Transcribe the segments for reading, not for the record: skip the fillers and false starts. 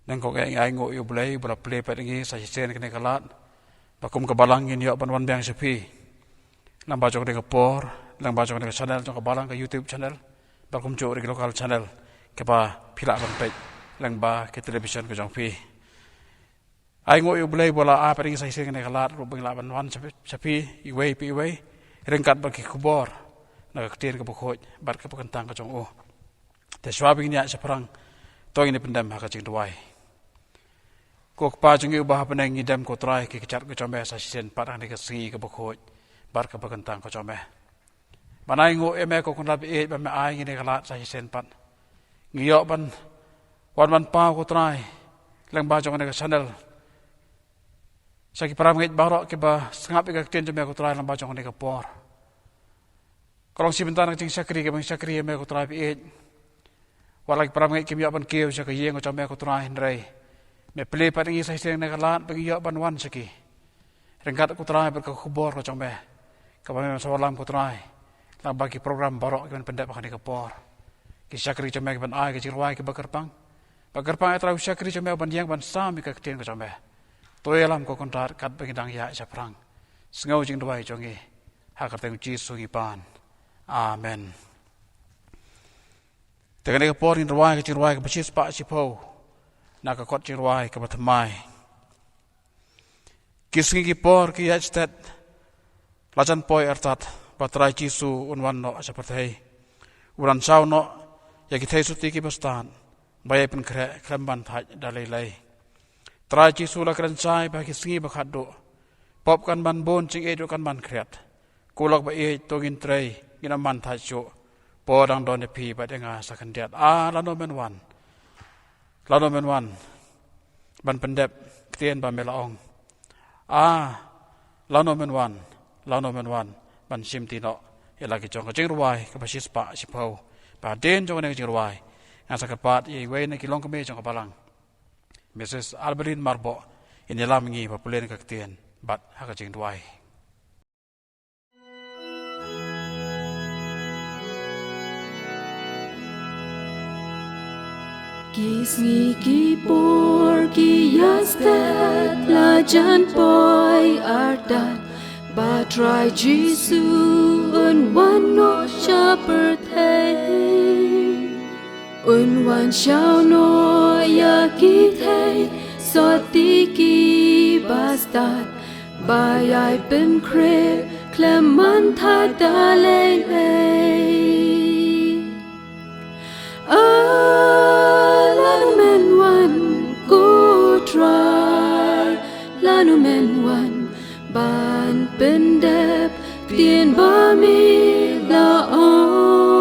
nang ko ai ngo yu Blei bula Blei patingi sa sen kene kalat bakum ke Balang in yo ban wan biang sepi lang ba jong de por lang ba jong de channel jong ke Balang ke YouTube channel bakum jo de local channel ke ba phila ban pe lang ba ke television ke jong pi ai ngo yu Blei bula a patingi sa sen kene kalat ru bang la ban wan sepi iwei pi iwei rengkat ba ke kubor na ke tin ke bukhoj bat ke pakantang ke jong o te swabing nya seprang to ini pendam ha ka jing duai kok pa jung ubah penang ngidam ko trai ki kecat ko chome sa sen parang de ke singi ke bukhoj bar ke pakantang ko chome banai ngo eme ko kun labi e ba me ai ngine kala sa sen pat ngiyo ban wan pa ko trai lang ba jong ne ke channel sa ki param ngit barok ke ba sngap ke tin jome ko trai lang ba jong ne ke por Kalau si bentar nak cing sakri ke bang sakri me ko trai pi walak param ngit kim yo ban keu sa ke yeng ko chome ko trai ndrei me Blei patingi sa sen ne kalat bagi yo ban wan saki rengkat ko trai ber ko khubor ko chome ka ba so lam ko trai la bagi program barok kan pendap kan ke por ki sakri chome ban ai ke jirwai ke bakarpang atra sakri chome ban yang ban sam ke tin ko chome toyelam ko kontrat kat bagi dang ya sa prang sngau jing dwai jongi ha ka teng chi sungi pan amen tegane ke por in rwai ke jirwai ke pachis pa sipo na ka kot jirwai ke batmai kisngi ki por ki yachtet lajan poi artat batrai jisu unwan no seperti uran sau no ya ki thai suti ki bastan baye pen kre kramban thaj dalai trai jisu la kran chai ba kisngi ba khaddo pop kan ban bon ching e do kan ban khret kulok ba e to gin trei gina man thaj chu podang don de pi ba denga sakandiat lano men wan ban pendep ktien ba melaong lano men wan ban simti no ela ki jong jing ruai ka basis pa sipau ba den jong ne jing ruai ngasa ka pat ye we ne ki long ka me jong ka Balang Mrs. Alberin Marbo in lam ngi ba pulen ka ktien bat ha ka jing ruai Kisngi ki por ki yastet la jan boy ardat batrai Jisu un wan no shaper thay un wan shao no ya ki thay soti ki bastat bayai pen kre kleman tha dalai lanu men wan ban pendep tien ba mi la ong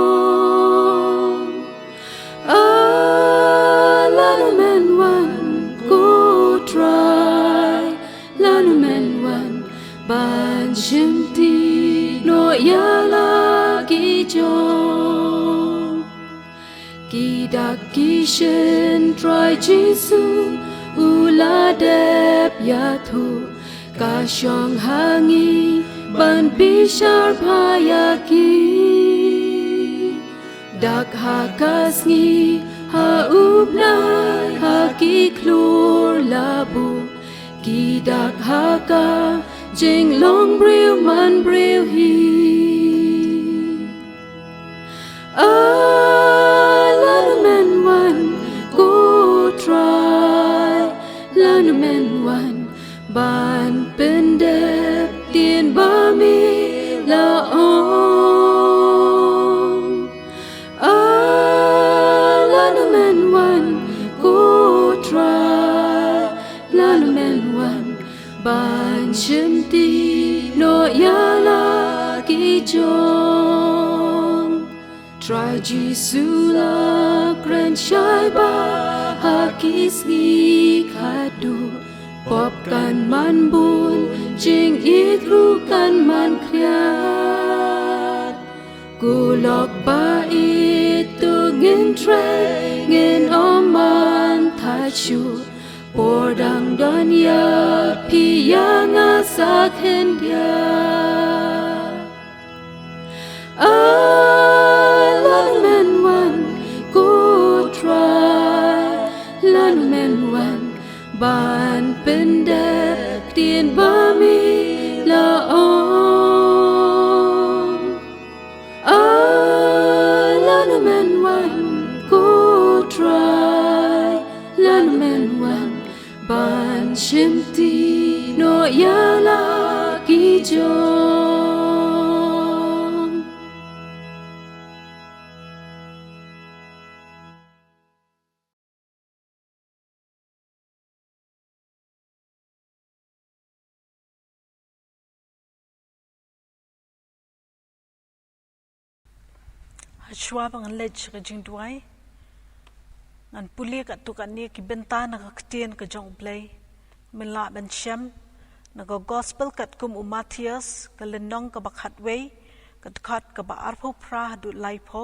lanu men wan go try lanu men wan ban shimti no yala ki jong ki dak ki shen try Jisu ula dep ya thu ka shong hangi ban bishar phayaki dak ha kasngi ha upnai ha ki klur labu ki dak ha ka jing long briu man briu hi lanu men wan go try lanu men wan ban pendep tien ba mi la ong lanu men wan go try lanu men wan ban shimti no yala ki jong try Jisu la kren shai ba ha kisngi khadu pop kan man bun jing ikru kan man kriat gulok ba itu ngin tre ngin oman tachu podang don ya piyang asakhen dia lanu men wan go try lanu men wan shimti no yala ki jong. Shua bang lech ka jing duai ngan puli ka tu ka ni ki benta na ka ktien ka jong Blei min la ban shem na ka gospel kat kum Matthias ka lenong ka bakhat wei ka khat ka ba arpho pra du lai pho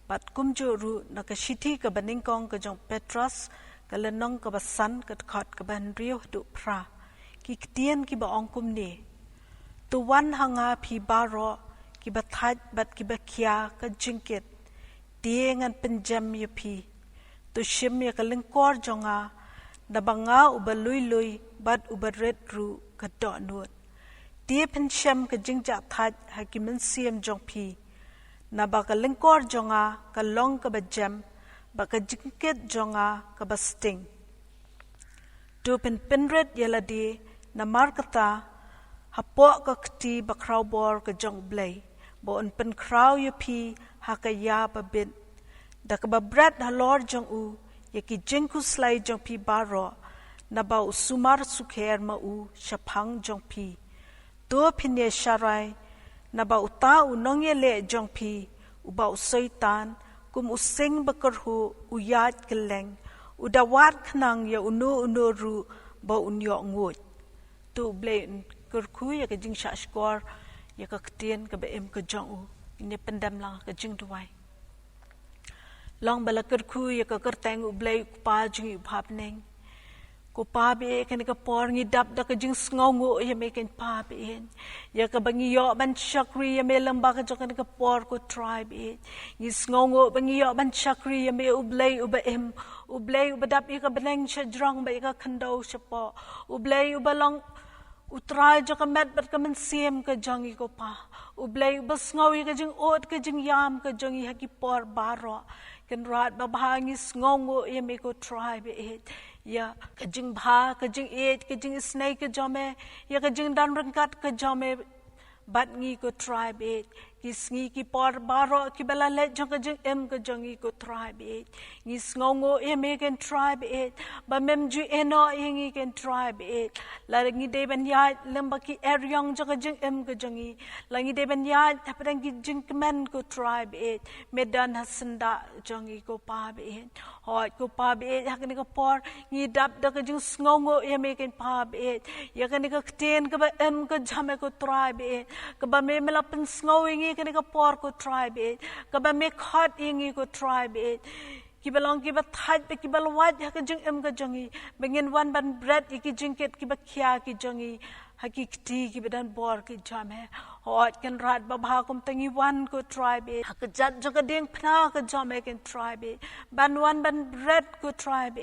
bat kum jo ru na ka shithi ka baning kong ka jong Petrus ka lenong ka ba san ka khat ka ban rio du pra ki ktien ki ba ong kum ni tu wan hanga phi baro ki ba thaj bat ki ba kya ka jingket tiengan penjam Iaphi tu shim ya ka lengkor jonga na banga uba lui bat uba red ru ka do nuot tie pensham ka jingja thaj ha ki men siam jong phi na ba ka lengkor jonga ka long ka ba jam ba ka jingket jonga ka ba sting tu penred yaladi na markata hapo ka kti ba crowbor ka jong Blei bo on pen kraw Iaphi hakaya ba bin da ka ba brad ha lord jong u yaki jingku slai jong phi baro na ba usumar sukher ma u shaphang jong phi to phine sharai na ba uta u nongye le jong phi u ba usaitan kum using ba Kyrkhu u yat keleng u da wat khnang ya unu ru ba unyo ngut tu Blei Kyrkhu ya ka jing sha skor ya ka ktien ka ba em ka jong u ni pendam lang ka jing duai long bala Kyrkhu ya ka kerteng u Blei pa jing phap neng ko pa be kan ka por ngi dap da ka jing sngongo ya me kan pa be ya ka bangi yo ban chakri ya me lamba ka jok kan ka por ko tribe e ni sngongo bangi yo ban chakri ya me u Blei u ba em u Blei u ba dap ka beneng cha drong ba ka khando chapo u Blei u ba long utrai jo ka met bat ka men siem ka jangi ko pa u Blei bas ngawi ka jing ot ka jing yam ka jangi ha ki por baro kan rat ba bhangi sngongo ye me ko tribe e ya ka jing bha ka jing et ka jing snake ka jome ya ka jing dan rangkat ka jome bat ngi ko tribe e ki sngi ki por baro ki bala le jo ka jing em ka jangi ko tribe e ni sngongo ye me kan tribe e ba mem ju eno ye ngi kan tribe e la ngi de ban ya lamba ki eryong jo ka jing em ka jangi la ngi de ban ya tapang ki jing men ko tribe e medan hasanda jangi ko pa be hot ko pa be ha kan ka por ngi dap da ka jing sngongo ye me kan pa be ya kan ka kten ka ba em ka jame ko tribe e ka ba me mela pen sngowi kan ka por ko tribe e ka ba me khat ingi ko tribe e ki balong ki ba thaj pe ki balwat ha ka jing em ka jangi bengin wan ban bread ki jingket ki ba khya ki jangi hakikti ki bedan bor ki jame hot kan rat ba bha kum tangi wan ko tribe ha ka jat jo ka ding phna ka jame kan tribe ban wan ban bread ko tribe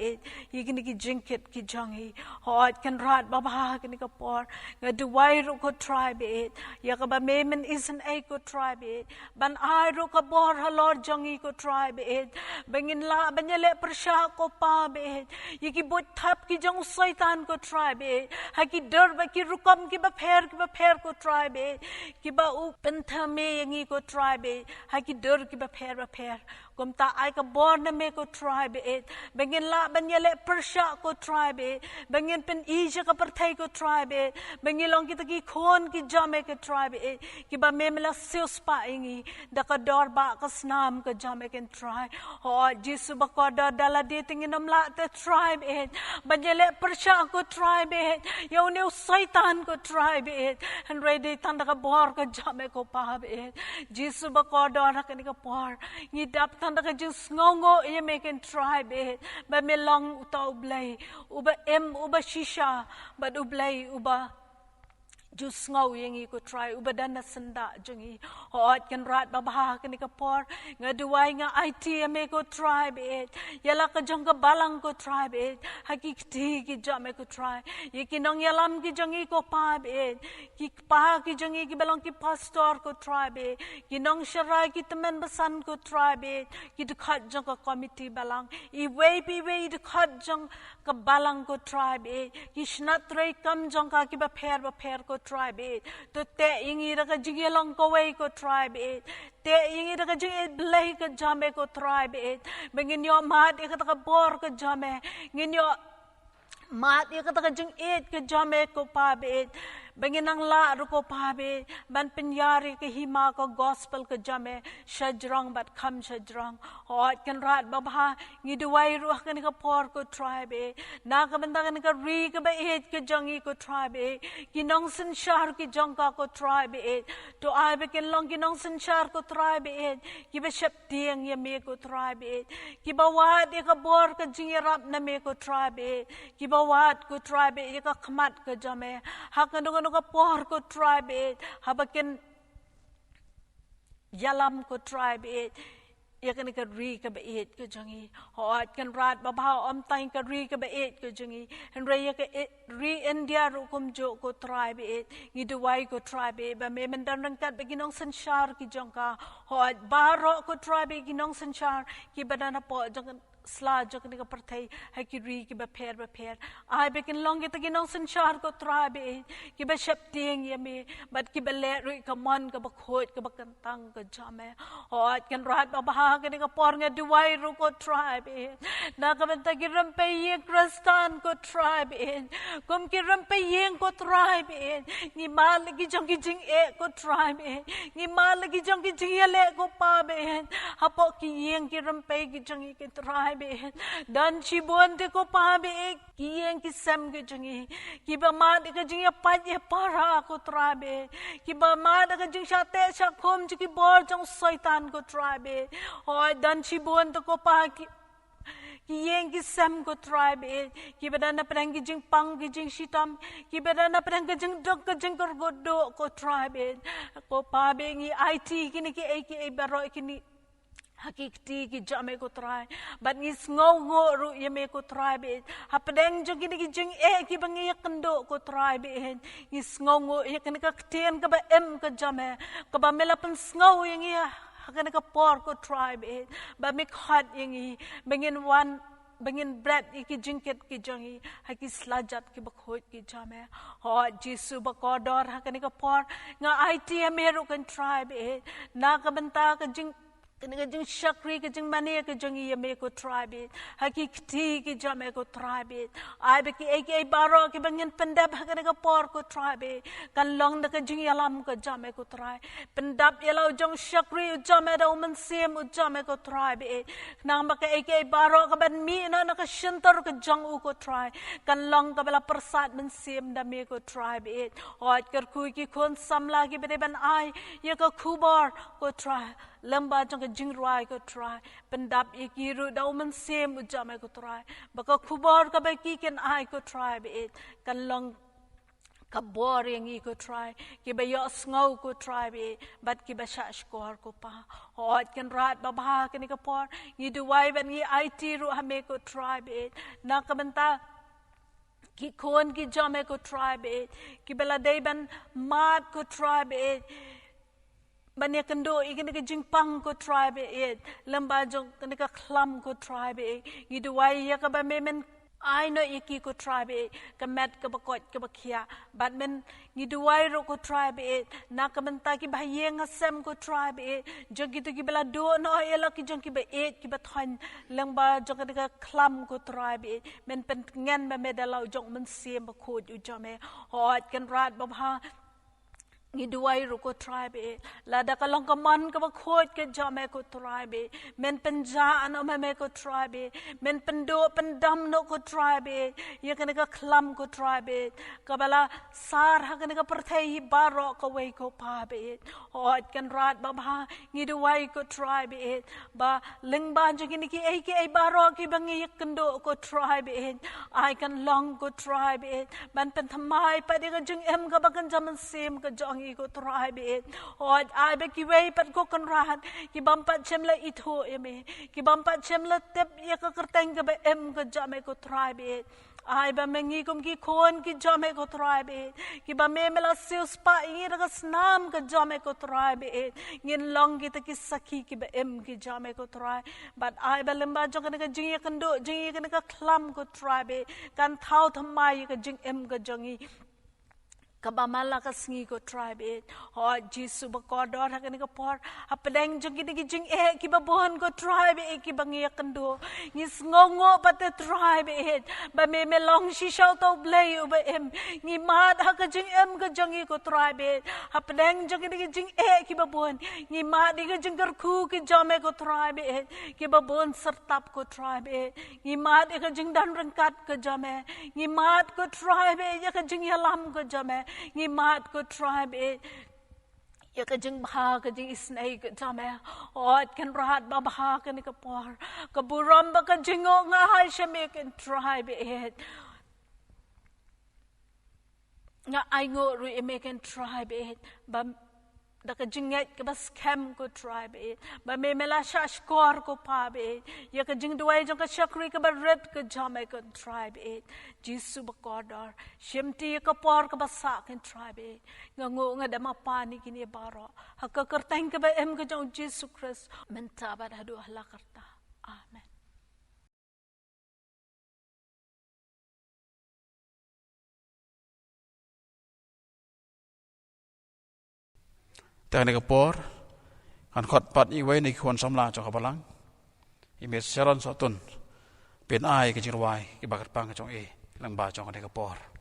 yigini ki jingket ki jangi hot kan rat ba bha kan ka por ga duwai ro ko tribe ya ka ba memen isen a ko tribe ban ai ro ka bor ha lord jangi ko tribe bengin la banyale persha ko pa be yiki bot thap ki jang saitan ko tribe ha ki dar ba ki kom ki ba pher ko tribe ki ba u pentha me yangi ko tribe ha ki dur ki ba pher kom ta ai ka born me ko tribe bengin la banyale persha ko tribe bengin pen ija ka parthai ko tribe bengin long ki ta ki khon ki jame ke tribe ki ba me mela seus pa ingi da ka dor ba ka snam ka jame ken tribe ho jisu ba ko da dala de tingin namla te tribe banyale persha ko tribe yo ne saitan ko tribe and ready tanda ka bor ka jame ko pa jisu ba ko dor ka ni ka por ni dap tanda ka jis ngongo ye meken tribe ba me long uta Blei uba em uba shisha ba Blei uba Jus ngau yang ko try ubadana senda jungi hot kan rat babah kan ka por ngaduai nga IT me ko try be yala ka jong ka balang ko try be hakikti ki jame ko try ye ki nong yalam ki jungi ko pa be ki pa ki jungi ki balang ki pastor ko try be ki nong sharai ki teman besan ko try be ki dekat jong ka committee balang I way dekat jong ka balang ko try be ki shnat rei kam jong ka ki ba pher ko tribe it to te ingi ra ka jigi long ko way ko tribe it te ingi ra ka jigi Blei ka jame ko tribe it bengin yo mat ka ta ka bor ka jame ngin yo mat ka ta ka jing it ka jame ko pa be bengin ang la ru ko pa be ban pinyari ka hima ko gospel ka jame shajrong bat kham shajrong hot kan rat babha ngi duai ru ka ni ka por ko tribe na ka banda ka ni ka ri ka ba it ka jongi ko tribe ki nong sin shar ki jong ka ko tribe to ai be ken long ki nong sin shar ko tribe ki ba shep tiang ye me ko tribe ki ba wat ye ka bor ka jing rap na me ko tribe ki ba wat ko tribe ye ka khmat ka jame ha ka no ka por ko tribe habaken yalam ko tribe ye kan ka ri ka ba it ka jangi hot kan rat ba ba om tain ka ri ka ba it ka jangi hen re ye ka ri India ru kum jo ko tribe ngi duai ko tribe ba me men dan rang kat ba ginong sanshar ki jongka hot ba ro ko tribe ginong sanshar ki badana po jong sla jok ni ka parthai ha ki ri ki ba pher ai be kin long ta ginong sanshar ko tribe ki ba shap tiang ye me but ki ba le ri ka mon ka ba khot ka ba kan tang ka jame hot kan rat ba ba ka ni ka por nga duai ru ko tribe na ka ban ta ki ram pe ye kristan ko tribe kum ki ram pe ye ko tribe ni mal ki jong ki jing e ko tribe ni mal ki jong ki jing le ko pa be ha po ki ye ki ram pe ki jong ki tribe dan chibon te ko pa be ki ye ki sam ki jong ki ba ma de ka jing pa ye para ko tribe ki ba ma de ka jing sha te sha khom ki bor jong shaitan ko tribe hoi dan chibon te ko pa ki yang ki sam ko tribe ki badana prang ki jing pang ki jing shitam ki badana prang ki jing dok ki jing ko do ko tribe ko pa be ngi IT ki ni ki e baro ki ni hakikti ki jame ko try but ngi ngo ru ye me ko tribe ha pedeng jong ki jing ki bangi kendo ko tribe ngi ngo ye kan ka ten ka ba em ka jame ka ba melapan ngo yang ya hakan ka por ko tribe ba mi khat yang bengin bread ki jingket ki jongi haki slajat ki bakhot ki jame ho jisu bakodor hakan ka por nga IT meru kan tribe na ka banta ka jing kena jing shakri ke jing mane ke jing ye me ko tribe hakikti ki jame ko tribe ai be ki ai baro ki bangin pendap kena ka por ko tribe kan long da ka jing yalam ko jame ko tribe pendap yelo jong shakri jame da man sem jame ko tribe nang ba ka ai baro ka ban mi na ka shintar ka jong u ko tribe kan long ka bela persat man sem da me ko tribe hot Kyrkhu ki khon samla ki be ban ai ye ka khubor ko tribe lamba jong ka jing ruai ko try pendap ikiru da man sem ujame ko try baka khubor ka ba ki ken ai ko try be kan long ka boring i ko try ki ba yo ngau ko try be but ki ba sha skor ko pa hot ken rat ba ba ken ka por ni duai ban ni IT ru ha me ko try be na ka banta ki kon ki jame ko try be ki bela dei ban mat ko try be Banya kendo ikan ka jingpang ko tribe lamba jong ka klam ko tribe giduai ya ka ba memen I know iki ko tribe ka met ka bakot ka bakhia but men giduai ro ko tribe na ka menta ki bahayeng asem ko tribe jong gitu ki bela do no ela ki jong ki ba ki ba thon lamba jong ka klam ko tribe men pen ngan ba medalo jong men sem ba khod u jame hot kan rat ba ha Ngiduai ruko tribe lada kalong kaman ka bakhot ke jame ko tribe men penjaan o me ko tribe men pendo pendam no ko tribe ya kana ka klam ko tribe kabala sar ha kana ka perthai baro ko wei ko pa be hot kan rat ba ba ngiduai ko tribe ba lengba jogini ki ai baro ki bangi kendo ko tribe ai kan long ko tribe ban pen thamai pa de ka jung em ka bakan jaman sim ka jong ko tribe hot ai be ki wei pat ko kan rat ki bampat chemla itho eme ki bampat chemla tep ya ka kerteng ka be em ka jame ko tribe ai ba mengi kum ki khon ki jame ko tribe ki ba me mela sius pa ingi ra snam ka jame ko tribe ngin long ki ki sakhi ki ba em ki jame ko tribe but ai ba lemba jong ka jingi kando jingi ka klam ko tribe kan thau thamai ka jing em ka jongi kabamala ka sngi ko tribe ho jisu ba ko dor ha ka por apdeng jong ki jing ki ba bon ko tribe ki bangi kando ni sngongo pate tribe ba me long shi shau to blei ba em ni mat ha ka jing em ka jongi ko tribe apdeng jong ki jing ki ba bon ni mat di ka jing Kyrkhu ki jame ko tribe ki ba bon sertap ko tribe ni mat ka jing dan rengkat ko jame ni mat ko tribe ya ka jing yalam ko jame ngi mat ko tribe ya ka jing bha ka jing isnai ka jame ot kan rat ba bha ka ni ka por ka buram ba ka jingo nga hai shame kan tribe nga ai ngo ru American tribe ba da ka jinget ka bas cam ko tribe ba me mela shash kor ko pa be ya ka jing duai jong ka shakri ka ba red ka jame ka tribe jisu ba kodor shimti ka por ka basa kan tribe nga ngo nga dama pani kini baro ha ka kerteng ka ba em ka jong jisu Christ menta ba hadu hala karta amen.แต่ในกระปอร์หันขดปัดอีไว้ในควรสำลาจากบาลังอีเมสเซรอนสตุนเป็นไอกับจิรวายกับบักปังกับจงเอลังบาจงในกระปอร์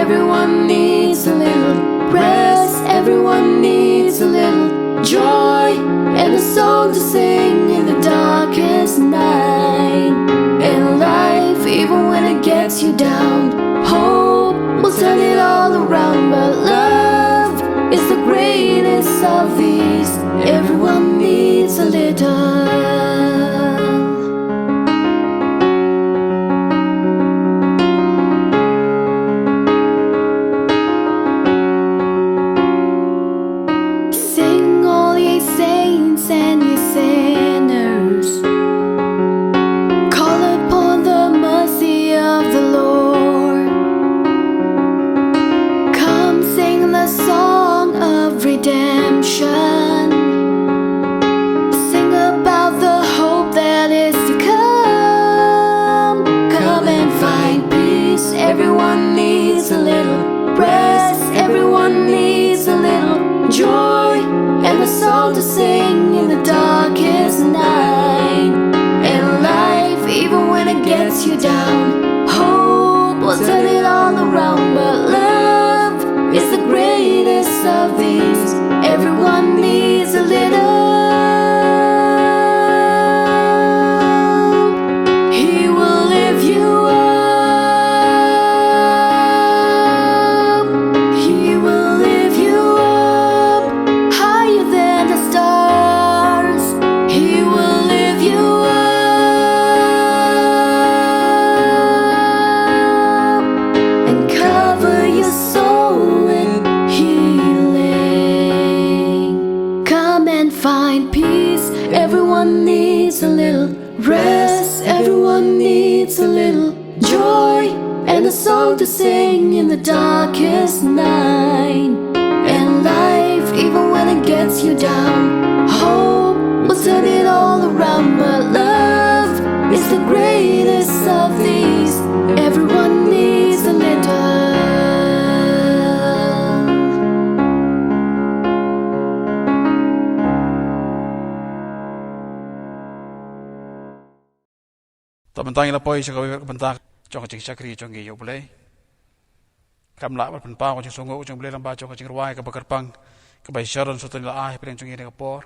Everyone needs a little rest. Everyone needs a little joy and a song to sing in the darkest night. In life, even when it gets you down, hope will turn it all around. But love is the greatest of these. Everyone needs a little. Everyone needs a little rest. Everyone needs a little joy and a song to sing in the darkest night. In life, even when it gets you down, hope will turn it all around. But love is the greatest of these. Everyone needs a little. He will lift you up. bentang ila poi sa kawai bentak jong cing sakri jong yo Blei kam la ban pa ko jing songo jong Blei lamba jong cing ruai ka bakar pang ka bai sharon so tan la ai pren jong ni ka por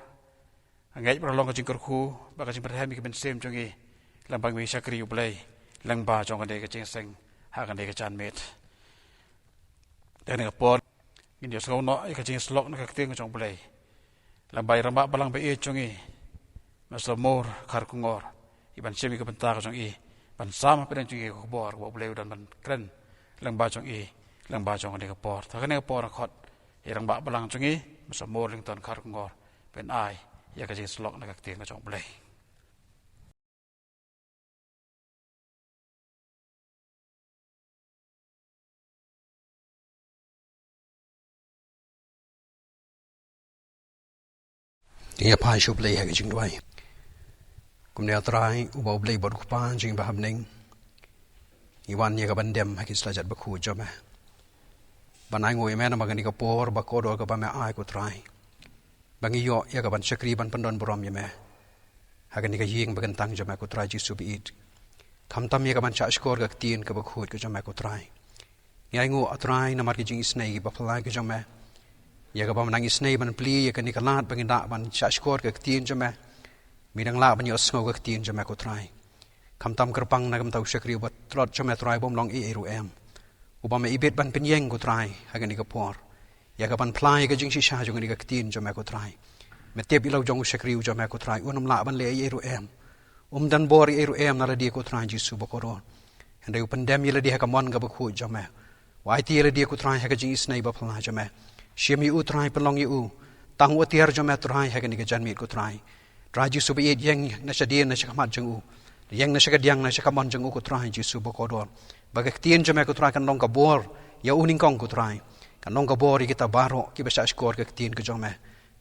angai pro long ka jing Kyrkhu ba ka jing perhemi ka ben sem jong i lambang mi sakri yo Blei lamba jong ka de ka jing seng ha ka de ka chan met dan ka por in yo so no ka jing slok na ka ting jong Blei lambai ramba balang be e jong i maslamor Kharkongor iban semi ka bentak jong i ban sama pren jong i ko bor ko Blei dan ban kren lamba jong i lamba jong ka de ka por ta ka ne ka por khot irang ba balang jong i maslamor ling ton Kharkongor ben ai ya ka jing slok na ka ting jong Blei Iaphi shu Blei ha jing dwai kum ne atrai u ba Blei bor ku pa jing ba hamning iwan ye ka bandem ha ki slajat ba khu joma banai ngoi me na magani ka por ba ko do ka ba me ai ku trai bangi yo ya ka ban sakri ban pandon borom ye me ha ka ni ka ying ba kan tang joma ku trai ji su bi it kham tam ye ka ban cha skor ka tin ka ba khu ka joma ku trai ngai ngo atrai na mar ki jing snei ba phlai ka joma ya ka ban nang snei ban pli ya ka ni ka lat bangin da ban cha skor ka tin joma mi dang la ban yo sngo ka tin joma ku trai kham tam kerpang na kam tau sakri ba trot joma trai bom long i ru em ubame ibet ban penyeng ko trai hagan ka por ya ka ban plai ka jing shisha jong ni ka tin joma ko trai me tep ilau jong sakri joma ko trai unam la ban le i ru em dan bor i ru em na la di ko trai jisu ba ko ron hande u pandem yela di ha ka mon ka ba khu joma wai ti yela di ko trai ha ka jing snai ba phla joma shemi u trai pelong u tang u tiar joma trai hagan ka janmi ko trai jisu ba yet yeng na shadien na shakamat jong u yang na shakadiang na shakamon jong u ko trai jisu ba ko ron bagak tien jama ko trai kan long ka bor ya uning kong ko trai kan long ka bor kita baro ki basa skor ka tien ko jama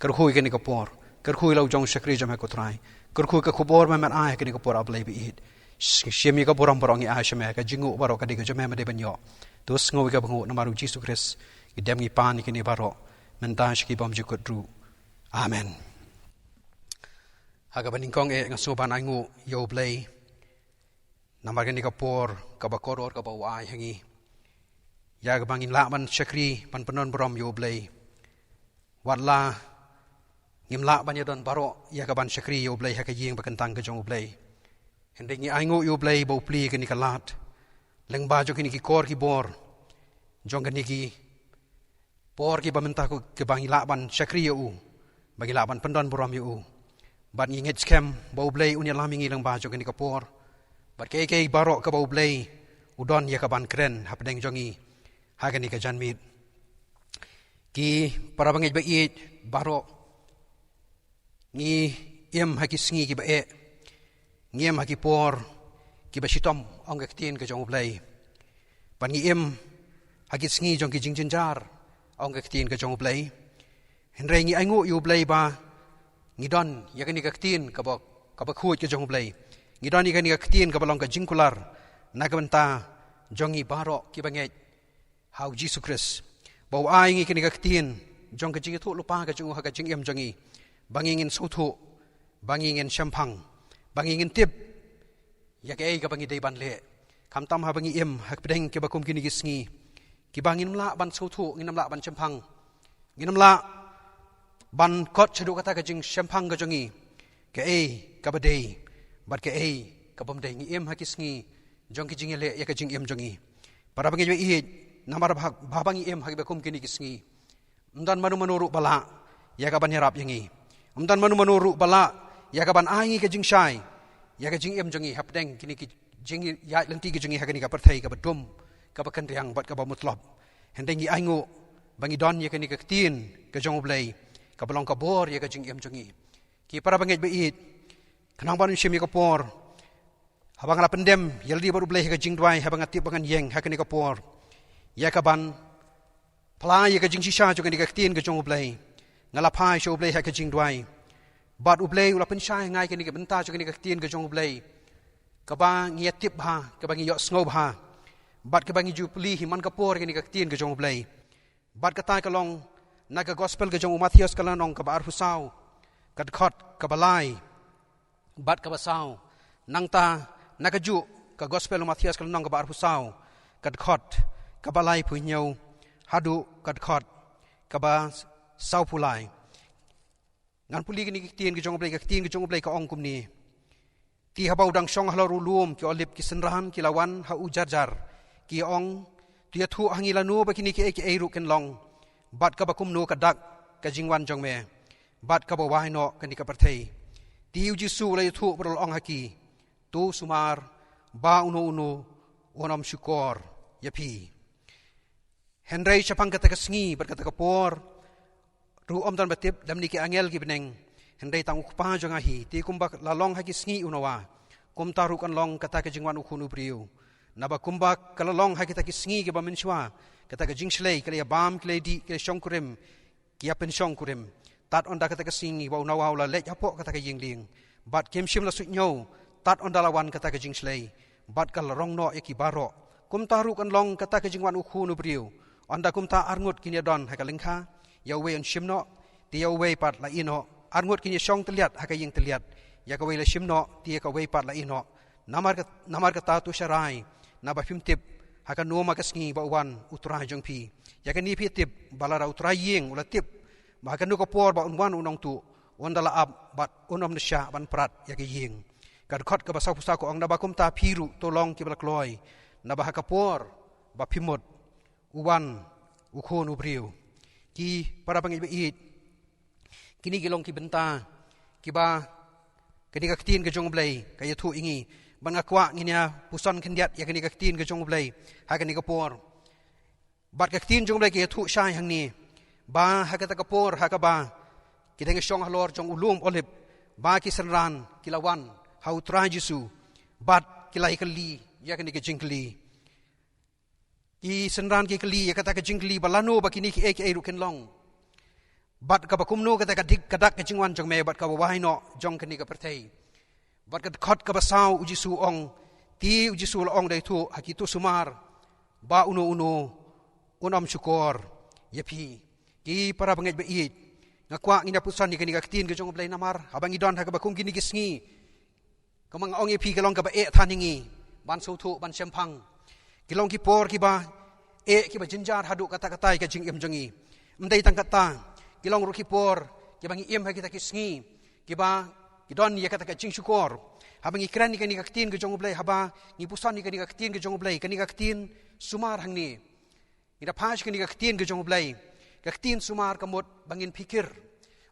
Kyrkhu ke ni ka por Kyrkhu lau jong sakri jama ko trai Kyrkhu ka khubor ma man ai ke ni ka por ablei bi it shemi ka boram borong i ashama ka jingu baro ka de ka jama ma de banyo dos ngo ka bangu na maru Jesus Christ ki dem ni pan ki ni baro mentash ki bom jikut ru amen haga baning kong e ngaso ban ai ngu yo Blei namar ni ka por ka ba koror ka ba wai hangi ya ga bangin la ban sakri ban panon borom yo Blei watla ngim la ban yadon baro ya ga ban sakri yo Blei ha ka ying ba kan tang ka jong Blei hende ngi ai ngo yo Blei bo pli ka ni ka lat leng ba jo ki ni ki kor ki bor jong ka ni ki por ki ba menta ko ke bangin la ban sakri yo bagi la ban panon borom yo ban ngi nget scam bo Blei unya la mi ngi leng ba jo ki ni ka por bat ke barok ka bau Blei udon ya ka ban kren hapdeng jongi hagani ka janmit ki para bangej ba i barok ngi em haki sngi ki ba e ngiem haki por ki ba shitom ong ka tin ka jong Blei ban ngi em haki sngi jong ki jingjinjar ong ka tin ka jong Blei henre ngi aingu yu Blei ba ngi don ya ka ni ka tin ka ba khut ka jong Blei ngidani kan ka tien ka balong ka jingkular na ka banta jongi baro ki banget how Jesus Christ bo ai ngi kan ka tien jong ka jingi thu lupa ka jung ha ka jing em jongi bangingin sothu bangingin shampang bangingin tip ya ka ei ka bangi dei ban le kam tam ha bangi em ha pedeng ke bakum kini gisngi ki bangin la ban sothu nginam la ban shampang nginam la ban kot chadu kata ka jing shampang ka jongi ka ei ka badei bat ke ei ka bom dei ngi em hakis ngi jong ki jingele ya ka jing em jongi para bangi i namar ba bangi em hak bekum kini kisngi mdan manu manuru bala ya ka ban yarap yangi mdan manu manuru bala ya ka ban ai ngi ka jing shai ya ka jing em jongi hapdeng kini ki jing ya lenti ki jongi hakani ka perthai ka badum ka bakan riang bat ka ba mutlab hendengi aingo bangi don ya kani ka tin ka jong Blei ka balong ka bor ya ka jing em jongi ki para bangi i kanang ban shemi ka por habang la pendem yaldi baru Blei ka jing dwai habang atip bangan yeng hakani ka por ya ka ban pla ya ka jing shisha jo ka ni ka tin ka jong Blei ngala phai sho Blei ha ka jing dwai bat u Blei ula pen shai ngai ka ni ka benta jo ka ni ka tin ka jong Blei ka ba ngi atip ha ka ba ngi yo sngewbha bat ka ba ngi jupli himan ka por ka ni ka tin ka jong Blei bat ka tai ka long na ka gospel ka jong Matthews ka lanong ka ba arhusau ka khot ka balai bat ka basaw nang ta nakaju ka gospel Matias kalnong ka bar husau kad khot ka balai punyau hadu kad khot ka ba sau pulai ngan puli kini kitien ke jong blei ka kitien ke jong blei ka ong kum ni ti habau dang song halaru lum ki olip ki senran ki lawan ha ujar ki ong ti thu hangila nu ba kini ki e ru ken long bat ka ba kum nu ka dak ka jingwan jong me bat ka ba wai no kan ka parthei ti Jisu la thu brol ong haki tu sumar ba uno onam syukor Iaphi Henry chapang kata ka sngi ber kata ka por ru om dan batip dam ni ki angel ki beneng Henry tang ukpa jong hi ti kumbak la long haki sngi unawa kum taru kan long kata ka jingwan ukhunu priu naba kumbak kala long haki ta ki sngi ki ba menchwa kata ka jingslei kala bam kala di kala shongkurim ki apen shongkurim tat onda kata ka singi wa unawa la lek hapo kata ka yingling bat kem shim la su nyau tat onda lawan kata ka jingslei bat kal rong no eki baro kum taru kan long kata ka jingwan ukhunu priu onda kum ta arngut kini don ha ka lengkha yawe on shimno ti yawe pat la ino arngut kini shong teliat ha ka ying teliat ya ka we la shimno ti ka we pat la ino namar ka ta tu sharai na ba fimtip ha ka no ma ka sngi ba wan utra jong pi ya ka ni pi tip balara utra ying ula tip ba ka no ka por ba unwan unong tu onda la ab bat unom na sha ban prat ya ka ying kad khot ka ba sa pusa ko ang na ba kum ta phiru to long ki bla kloi na ba ha ka por ba phimot uwan ukhon ubriu ki para bangi be it kini gilong ki benta ki ba kini ka tin ka jong blei ka yathu ingi ban akwa nginya puson khendiat ya kini ka tin ka jong blei ha kini ka por bat ka tin jong blei ki yathu shai hang ni ba ha ka ta ka por ha ka ba ki deng shong halor jong ulum olip ba ki sanran kilawan hau tra Jisu bat kilai kali ya kini ka jingli ki senran ki kali ya kata ka jingli balano ba kini ki e ru ken long bat ka bakum no kata ka dik kadak ka jingwan jong me bat ka wai no jong kini ka perthei bat ka khot ka basau Jisu ong ti Jisu la ong dai thu hakitu sumar ba uno unam syukor Iaphi ki para bangai be it ngakwa ngina pusan ni kini ka tin ka jong Blei namar abang idon ha ka bakum kini ki sngi kamang ong Iaphi ka long ka ba e thaningi ban so thu ban sempang kilong ki por ki ba ki ba jinjar hadu kata-katai ka jing im jongi mdai tang kata kilong ru ki por ki bangi im ha kita ki sngi ki ba ki don ya kata ka jing syukor habangi kran ni ka tin ke jong Blei haba ni pusan ni ka tin ke jong Blei ka tin sumar hang ni ida phaj ka tin ke jong Blei ka tin sumar ka mot bangin pikir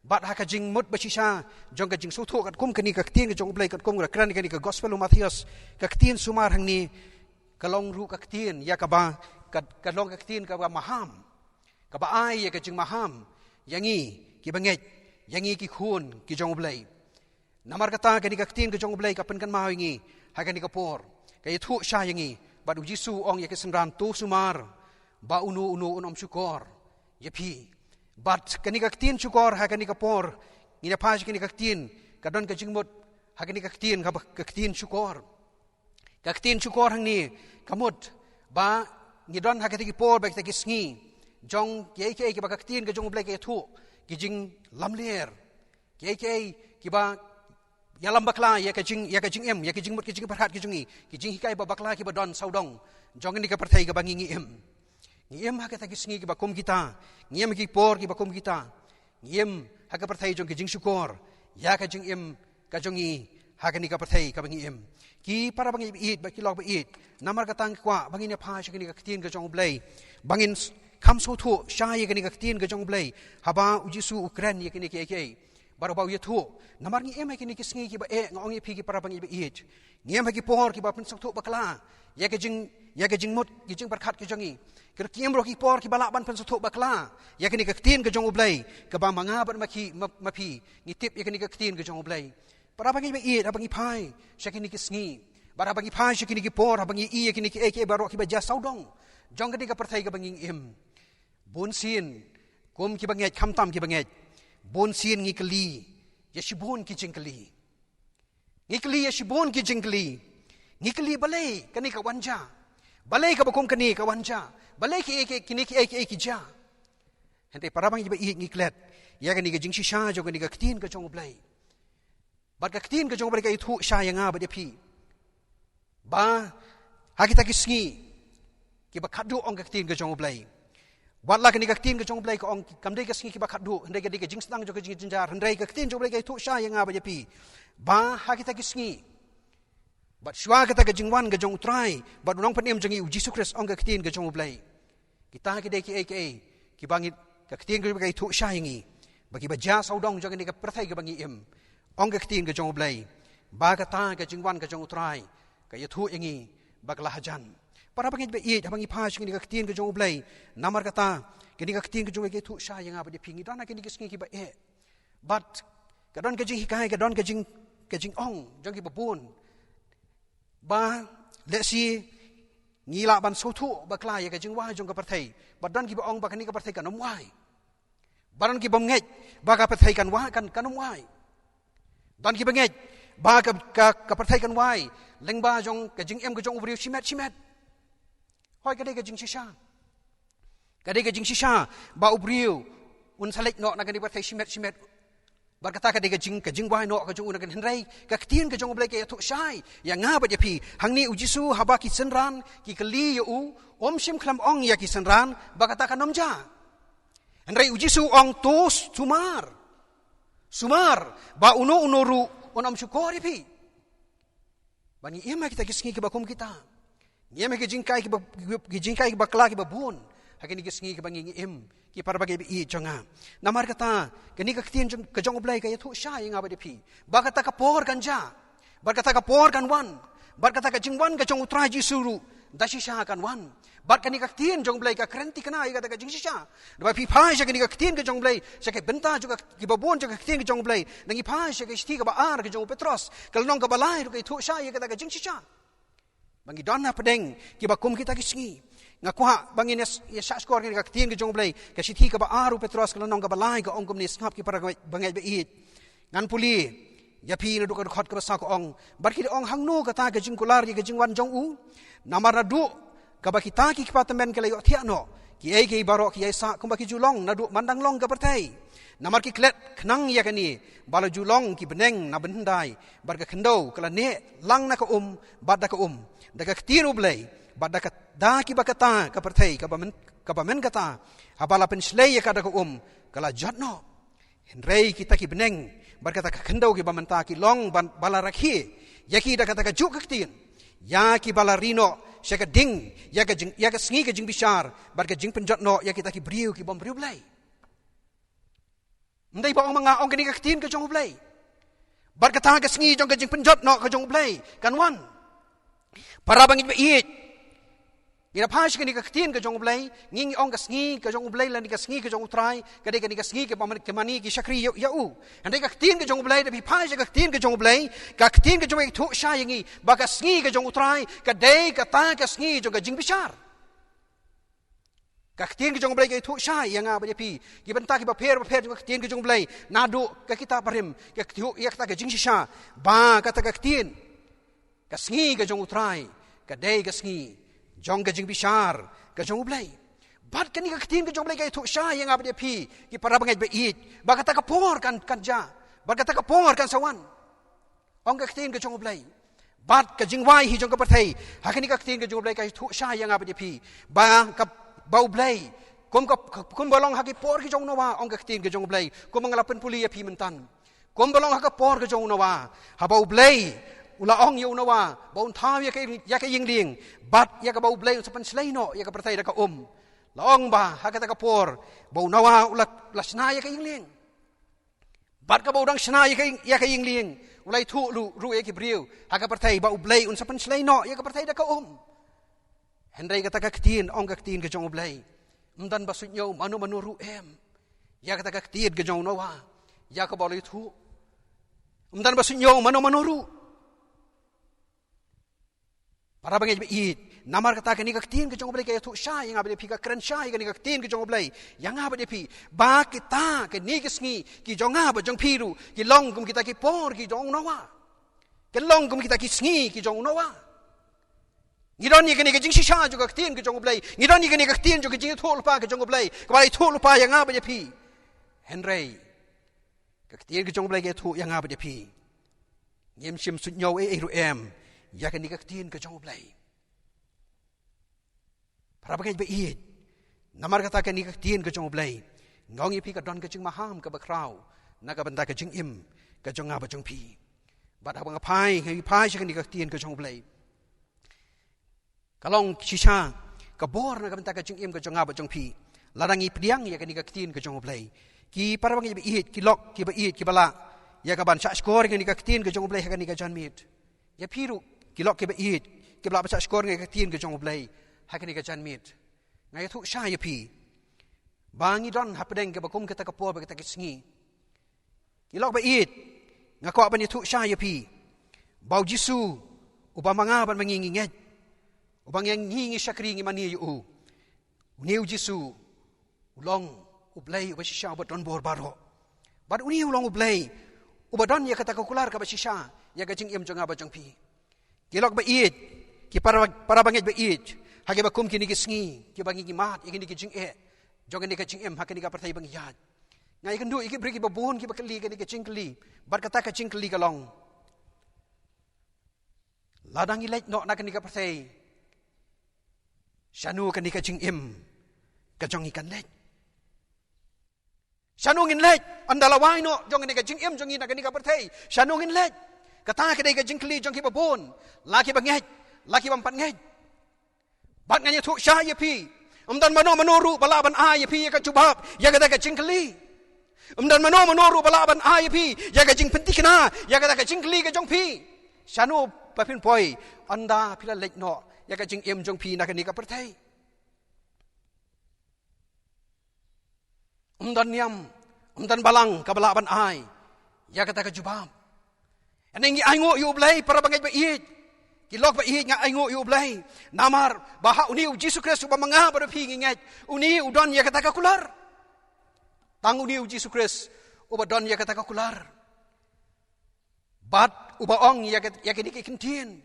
bat ha ka jing mot bashisha jong ka jing so tho kat kum ka tin ke jong Blei kat kum kran ni ka gospel Matias ka tin sumar hang ni kalong ru ka tin ya ka ba kalong ka tin ka ba maham ka ba ai ya ka jing maham yangi ki banget yangi ki khun ki jong Blei namar kata ka ni ka tin ka jong Blei ka pen kan ma yangi ha ka ni ka por ka thu sha yangi ba du Jisu ong ya ka senran tu sumar ba unom syukor Iaphi bat ka ni ka tin syukor ha ka ni ka por ni na pa ka ni ka tin ka don ka jing mot ha ka ni ka tin ka tin syukor kaktin syukor hang ni kamut ba ngidon ha kati por ba kati sngi jong ke ki ba kaktin ka jong Blei ke thu ki jing lamler ke ki ba yalam bakla ya ka jing em ya ki jing mut ki jing parhat ki jungi ki jing hikai ba bakla ki ba don saudong jong ni ka perthai ka ba ngi em ha kati sngi ki ba kum kita ngiem ki por ki ba kum kita ngiem ha ka perthai jong ki jing syukor ya ka jing em ka jongi ha ka ni ka perthai ka ba ngi em ki para bangi it ba kilok ba it namar ka tang kwa bangin ya pha shikini ka tin ka jong Blei bangin kham so thu sha ye kini ka tin ka jong Blei haba Jisu Ukraine ye kini ke baro ba ye thu namar ngi em kini ki sngi ki ba ngong Iaphi ki para bangi ba it ngem ki por ki ba pen sok thu bakla ye ka jing mot ki jing barkhat ki jongi ker kiem ro ki por ki balak ban pen sok thu bakla ye kini ka tin ka jong Blei ka ba manga ban mapi ngi tip ye kini ka tin ka jong Blei para bangi ba it abangi phai shakini ki sngi bara bangi phai shakini ki por abangi i kini ki baro ki ba ja saudong jong kini ka perthai ka bangi im bun sin kum ki bangi kham tam ki bangi bun sin ngi kli ya shibun ki jingkli ngi kli ya shibun ki jingkli ngi kli balai kani ka wanja balai ka bakum kani ka wanja balai ki kini ki ja hente para bangi ba i ngi klet ya kani ka jingshi sha jo kani ka tin ka jong Blei bat ka tin ka jong Blei ka thu sha ya nga ba Iaphi ba hakita kisngi ki ba khadu ong ka tin ka jong Blei wat la kani ka tin ka jong Blei ka ong kamdei ka sngi ki ba khadu ndai ka dik jing stang jo ka jing jinjar ndai ka tin jong Blei ka thu sha yang ba pi ba hakita kisngi bat shwa ka ta ka jingwan ka jong trai bat Nongpynim jong u Jesus Christ ong ka tin ka jong Blei kita ki dei ki bangit ka tin ka thu sha yangi bagi ba ja saudong jo ka ni ka prathai ka bangi im ong ka tin ka jong Blei ba ka ta ka jingwan ka jong trai ka ya thu yangi bagla hajan para bangit be i bangi phas ni ka tin ka jong Blei namar kata kini ka tin ka jong ke thu sha yang ba de pingi dana kini kisngi ki ba but ka don ka jing hikai ka don ka jing ong jong ki ba bun ba lesi ngila ban so thu ba kla ya ka jing wa jong ka parthai ba don ki ba ong ba kani ka parthai ka nom wai baron ki bom ngej ba ka parthai kan wa kan nom wai don ki ba ngej ba ka parthai kan wai leng ba jong ka jing em ka jong ubriu chimet hoi ka dei ka jing shisha ba ubriu un salek no na ka ni parthai chimet ba kata ka dei ka jing wai no ka jong un ka henrei ka tin ka jong Blei ka thu shai ya nga ba pi hangni u jisu haba ki senran ki kali u om sim khlam ong ya ki senran ba kata ka nomja henrei u jisu ong tos sumar ba uno ru onam syukori pi bani ima kita kisngi ke bakum kita ima ke jingkai ke bakla ke babun hakini kisngi ke bangi im ki para bagi i jonga namar kata kini ka tin ke jong Blei ka yathu sha inga ba de pi ba kata ka por kan ja ba kata ka por kan wan ba kata ka jingwan ka jong utrai ji suru dashi sha kan wan ba kani ka tin jong Blei ka krenti kana i kata ka jing sha ba pi phai sha kini ka tin ke jong Blei sha ke benta juga ki babun juga tin ke jong Blei nangi phai sha ke sti ka ba ar ke jong Petros kal nong ka balai ru ke thu sha i kata ka jing sha bangi donna pedeng ki bakum kita kisngi ngakwa bangin ya sha skor ki ka tin ke jong Blei ka sti ka ba ar Petros kal nong ka balai ka ong kum ni skap ki para bangai be i ngan puli Iaphi na du ka khot ka sa ko ong bar ki ong hangno ka ta ka jing kular ki jing wan jong u namar na du ka ba kita ki department ke layo thia no ki ai ke baro ki ai sa kum ba ki julong na du mandang long ka partai namar ki klet khnang ya kani bala julong ki beneng na bendai bar ka khndo kala ne lang na ka bad da ka da ka tiru Blei bad da ka da ki ba ka ta ka partai ka ba men ka ta abala pen slay ka da ka kala jatno henrei kita ki beneng bar ka ta ka khndo ki ba menta ki long bala rakhi ya ki da ka ta ka juk ka tin ya ki bala rino syaka ding ya ka sngi ka jing bishar bar ka jing penjat no ya kita ki briu ki bom briu Blei ndai ba ong manga ong kini ka tin ka jong Blei bar ka ta ka sngi jong ka jing penjat no ka jong Blei kan wan para bangit ba i ina phas kini ka tin ka jong Blei nging ong ka sngi ka jong Blei lan ka sngi ka jong utrai ka de ka sngi ka ke mani ki shakri ya u andai ka tin ka jong Blei da bi phas ka tin ka jong Blei ka tin ka jong thu sha yangi ba ka sngi ka jong utrai ka de ka ta ka sngi jong ka jing bishar ka tin ka jong Blei ka thu sha yanga ba pi ki banta ki ba pher ka tin ka jong Blei na du ka kita parim ka thu ya ka jing sha ba ka ta ka tin ka sngi ka jong utrai ka de ka sngi jong ka jing bishar ka jong Blei bat kani ka tin ka jong Blei ka thu sha yang abde pi ki para bangai be it ba kata ka por kan ja ba kata ka por kan sawan ong ka tin ka jong Blei bat ka jing wai hi jong ka parthai hakani ka tin ka jong Blei ka thu sha yang abde pi ba ka bau Blei kum bolong haki por ki jong nawa ong ka tin ka jong Blei kum ngalapen puli ya pi mentan kum bolong haka por ka jong nawa ha bau Blei ula ong yu nawa baun thaw ya ka ying ding bat ya ka bau Blei sapan slay no ya ka parthai da ka la ong ba ha ka ta ka por bau nawa ula lasna ya ka ying ling bat ka bau dang sna ya ka ying ling ulai thu ru ya ki briu ha ka parthai bau Blei un sapan slay no ya ka parthai da ka henrei ka ta ka tin ong ka tin ka jong Blei mdan ba sunyo manu ru ya ka ta ka tin ka jong nawa ya ka bau lai thu mdan ba sunyo manu ru para bangai be it namar kata kani ka tin ke jong Blei ka thu sha yang abde pi ka kran sha kani ka tin ke jong Blei yang abde pi ba kita ke ni ke sngi ki jong ba jong pi ru ki long kum kita ki por ki jong nawa ke long kum kita ki sngi ki jong nawa ngidon ni kani ka jing sha juga tin ke jong Blei ngidon ni kani ka tin juga jing thol pa ke jong Blei ka bai thol pa yang abde pi henrei ka tin ke jong Blei ke thu yang abde pi ngem sim su nyo ru ya kan ni ka tin ka jong Blei para bagai be it namar kata kan ni ka tin ka jong Blei ngong Iaphi ka don ka jing maham ka ba kraw na ka banda ka jing im ka jong nga ba jong pi bat abang pai ngai pai kan ni ka tin ka jong Blei kalong shisha ka bor na ka banda ka jing im ka jong nga ba jong pi ladangi pdiang ya kan ni ka tin ka jong Blei ki para bagai be it ki lok ki ba it ki bala ya ka ban sa skor kan ni ka tin ka jong Blei kan ni ka jan mit ya piru kilok ke bait ke bla baca skor ngai ka tin ke jong Blei hakani ka jan mit ngai thu sha Iaphi bangi don hapdeng ke bakum ke ta kapor ba ta kisngi kilok bait ngako ban thu sha Iaphi bau jisu uba manga ban manginginget ubang yang ngingi syakri ngi mani yu uniu jisu ulong ublei ba shisha ba don bor baro bad uniu ulong ublei uba don ya kata kular ka ba shisha ya ka jing im jong ba jong pi kilok bait ki para banget bait hage ba kum kini kisngi ki bangi ki mat ikini ki jing jong ni ka jing em hakani ka partai bang yat ngai kan du iki bri ki babon ki bakali ka ni ka jing kli bar kata ka jing kli ka long ladang i lek no na ka ni ka partai shanu ka ni ka jing em ka jong ikan lek shanu ngin lek andala wai no jong ni ka jing em jong ni na ka ni ka partai shanu ngin lek kata kedai ka jingkli jong ki babon laki banget laki bampat nget bat nganya thu sha Iaphi umdan mano ru bala ban a Iaphi ka jubab ya kata ka jingkli umdan mano ru bala ban a Iaphi ya ka jing pentikna ya kata ka jingkli ka jong pi shanu papin poi anda pila lek no ya ka jing em jong pi na ka ni ka perthai umdan niam umdan balang ka bala ban ai ya kata ka jubab Aneng aingo yu Blei para bangai bait. Kilok bait nga aingo yu Blei. Namar baha uniu Jesus Kristus ba mga ba pingi ngat. Uniu don ya kata kakular. Tang uniu Jesus Kristus uba don ya kata kakular. Bat uba ong ya kini kintin.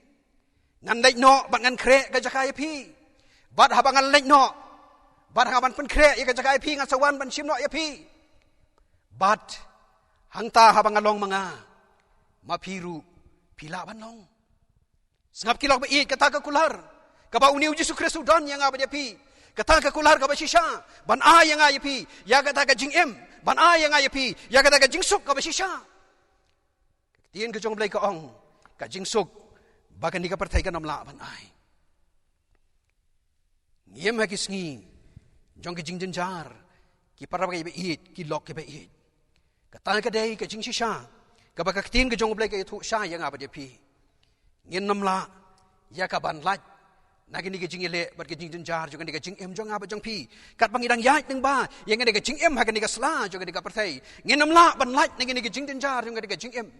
Ngan lek no bat ngan kre ka jaka Iaphi. Bat habangan lek no. Bat haban pen kre ya ka jaka Iaphi ngan sawan ban sim no Iaphi. Bat hangta habangalong mga mapiru pila banong sngap kilok bait kata ka kular ka ba uniu Jesus Kristus don yang abad Iaphi kata ka kular ka ba shisha ban a yang Iaphi ya kata ka jing em ban a yang Iaphi ya kata ka jing suk ka ba shisha tien ka jong Blei ka ong ka jing suk ba kan ni ka partai ka namla ban ai ngiem ha kisngi jong ka jing jenjar ki para ba bait ki lok ke bait kata ka dei ka jing shisha kabak tin ke jong Blei ke thu sha yang abad Iaphi ngin namla ya ka ban laj nagini ke jing ele bar ke jing jenjar jong ni ke jing em jong abad jong pi kat bangidang yai teng ba yang ni ke jing em ha ke ni ka sla jong ni ka partai ngin namla ban laj nagini ke jing jenjar jong ni ke jing em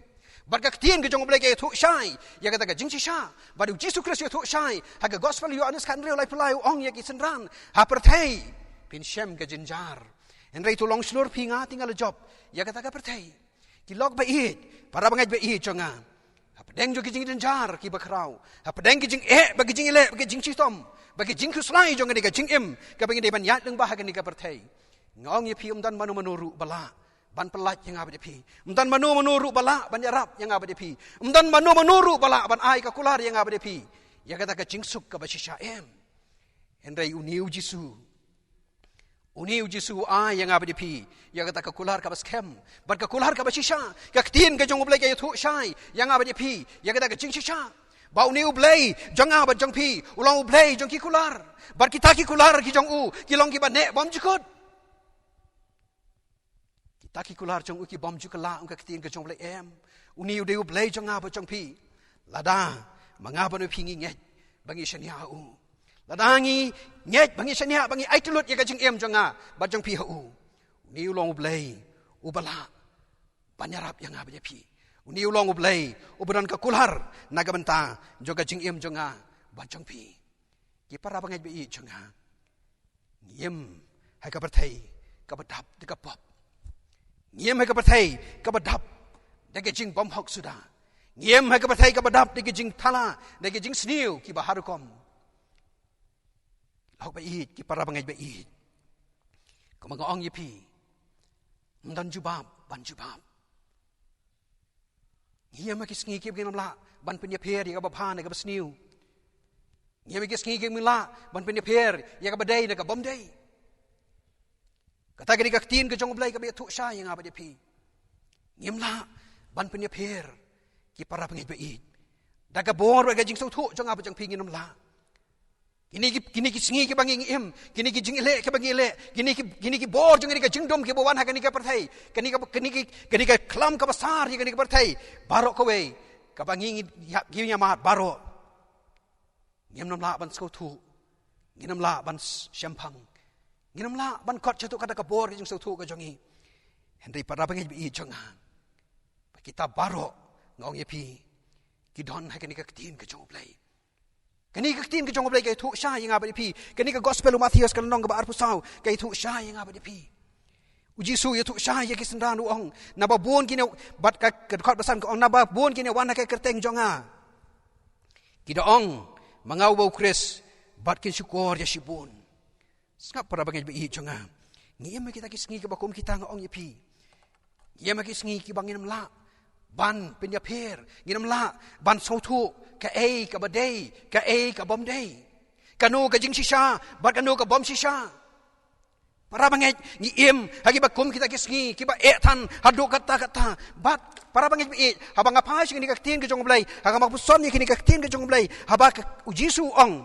bar ka tin ke jong Blei ke thu sha ya ka ta ka jing sha bar Jesus Kristus thu sha ha ka gospel yo anis kan reu lai pulai ong ya ki senran ha partai pin shem ke jenjar en rei tu long slur pi nga tinggal job ya ka ta ka partai kilok bait para bangai bait jonga apdeng jo kijing jenjar ki bakrau apdeng kijing bagi jing ele bagi jing chitom bagi jing kuslai jonga ni ka jing em ka bagi de ban yat deng bah ka ni ka perthai ngong Iaphi dan manu ru bala ban pelat yang abad Iaphi dan manu ru bala ban yarap yang abad Iaphi dan manu ru bala ban ai ka kular yang abad Iaphi ya kata ka jing suk ka ba shisha em endai uniu jisu a yang abad Iaphi ya kata ka kular ka baskem bar ka kular ka bashisha ka tin ka jong Blei ka thu shai yang abad Iaphi ya kata ka jing shisha ba uniu Blei jong abad jong pi ulang Blei jong ki kular bar kita ki kular ki jong u ki long ki ban ne bom jukut kita ki kular jong u ki bom jukala ung ka tin ka jong Blei em uniu deu Blei jong abad jong pi lada mangaba no pingi nget bangi shania u ladangi nyet bangi shania bangi aitulut ya ka jing em jonga ba jong pi hu ni ulong Blei ubala banyarap yang abad Iaphi ni ulong Blei ubadan ka kular naga benta joga jing em jonga ba jong pi ki para bangai bi jonga ngiem hai ka perthai ka badap de ka pop ngiem hai ka perthai ka badap de ka jing bom hok suda ngiem hai ka perthai ka badap de ka jing thala de ka jing sniu ki ba harukom hok bait ki para bangai bait ko mga ong Iaphi dan jubab ban jubab Ngia makis ngi ki bgin la ban penya pher ya ka baphan ka basniu. Ngia makis ngi ki mila ban penya pher ya ka badai na ka bomdai. Kata gani ka tin ka jong blai ka be thu sha yang aba de pi. Ngim la ban penya pher ki para pengai be it. Da ka bor ga jing so thu jong aba jong pi ngim la. Kini ki sngi ki bangi im, kini ki jing ile ki bangi ile, kini ki bor jong ni ka jing dom ki bawan ha kini ka perthai, kini ka klam ka besar ye kini ka perthai, barok ka we, ka bangi gi nya mat barok. Ngim nam la ban so thu, ngim la ban syampang. Ngim la ban kot chatu kata ka bor jing so thu ka jongi. Henry para bangi bi jong ha. Kita barok ngong ye pi. Ki don ha kini ka tin ka jong Blei. Kani ka tin ka jong Blei ka thu sha yang aba pi. Kani ka gospel Matthews ka nong ka bar pusau ka thu sha yang aba pi. Uji su ye thu sha ye ki sendran ong na ba bon kini bat ka khot basan ka ong na ba bon kini wan ka kerteng jonga. Ki da ong mangau bau kris bat kin syukur ya shibun. Skap para bangai bi jonga. Ngiem kita ki sngi ka bakum kita ngong ye pi. Ngiem ki sngi ki bangin la. Ban penya pher nginam la ban sautu ka ka badai ka bom dai kanu ka jing shisha bat kanu ka bom shisha para bangai ni hagi bakum kita kisngi kiba tan hadu kata bat para bangai bi habang apa sing ni ka tin ka jong Blei haga mapuson ni kini ka tin ka jong Blei haba ka ujisu ong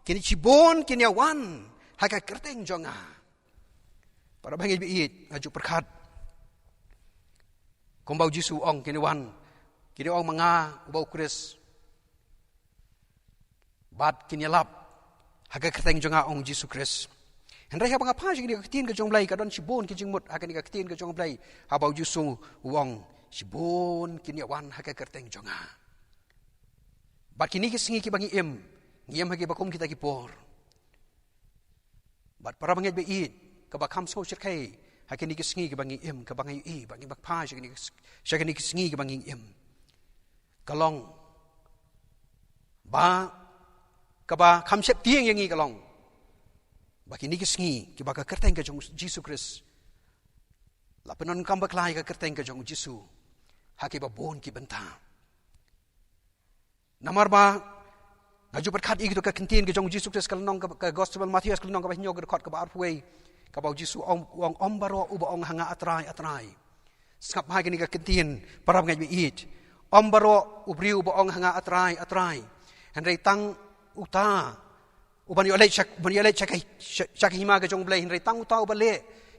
kini cibon kini awan haga kerteng jonga para bangai bi aju perkhat kung bau Jisu ong kini ong manga ubau kris bat kini lap haga keteng jonga ong Jisu Kris henry habang apa sing ni ketin ke jong Blei ka don sibon ki jingmut haga ni ketin ke jong Blei habau Jisu ong sibon kini wan haga keteng jonga bat kini ki singi ki bangi ngiem hagi bakum kita ki por bat para bangi be it ka bakam so shirkai hakini ki sngi ki bangi ka bangi bangi bakpa shakini ki sngi ki bangi kalong ba ka ba khamsep tieng yangi kalong bakini ki sngi ki baka kerteng ka jong Jisu Kris la penon kam baklai ka kerteng ka jong Jisu haki ba bon ki benta namar ba ngaju berkat igi to ka kentin ka jong Jisu Kris kalong ka gospel Matthews kalong ka ba hinyo ka khot ka ba arpway kabau Jisu ong baro uba ong hanga atrai skap ha gini ka kentin para ngai bi it om baro ubri uba ong hanga atrai henry tang uta uban yo le chak hima ka jong Blei henry tang uta uba le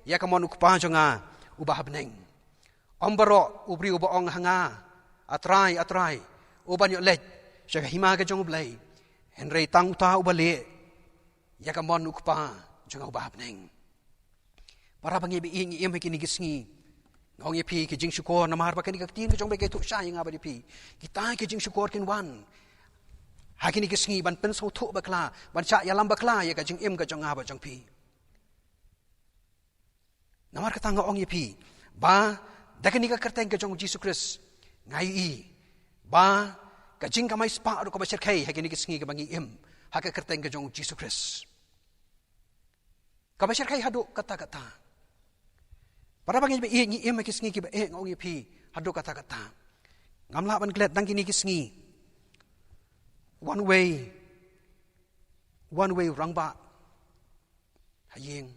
ya ka mon ukpa jonga uba habneng om baro ubri uba ong hanga atrai uban yo le chak hima ka jong Blei henry tang uta uba le ya ka mon ukpa jonga uba habneng para bangi bi ing kini gisngi ngong ye pi ki jing syukur na mahar bakani ka tin ka jong Blei ke tu sha yang aba di pi kita ki jing syukur kin wan ha kini gisngi ban pen so thu bakla ban cha ya lam bakla ya ka jing ka jong aba jong pi namar ka tang ngong ye pi ba da kini ka kerteng ka jong Jisu Kris ngai ba ka jing ka mai spa ro ka ba serkai ha kini gisngi ka bangi ha ka kerteng ka jong Jisu Kris ka ba serkai hadu kata-kata para bangi be ngi ki sngi ki ba ngong ye pi hadu kata-kata ngamla ban glet dang kini ki sngi one way rangba hayeng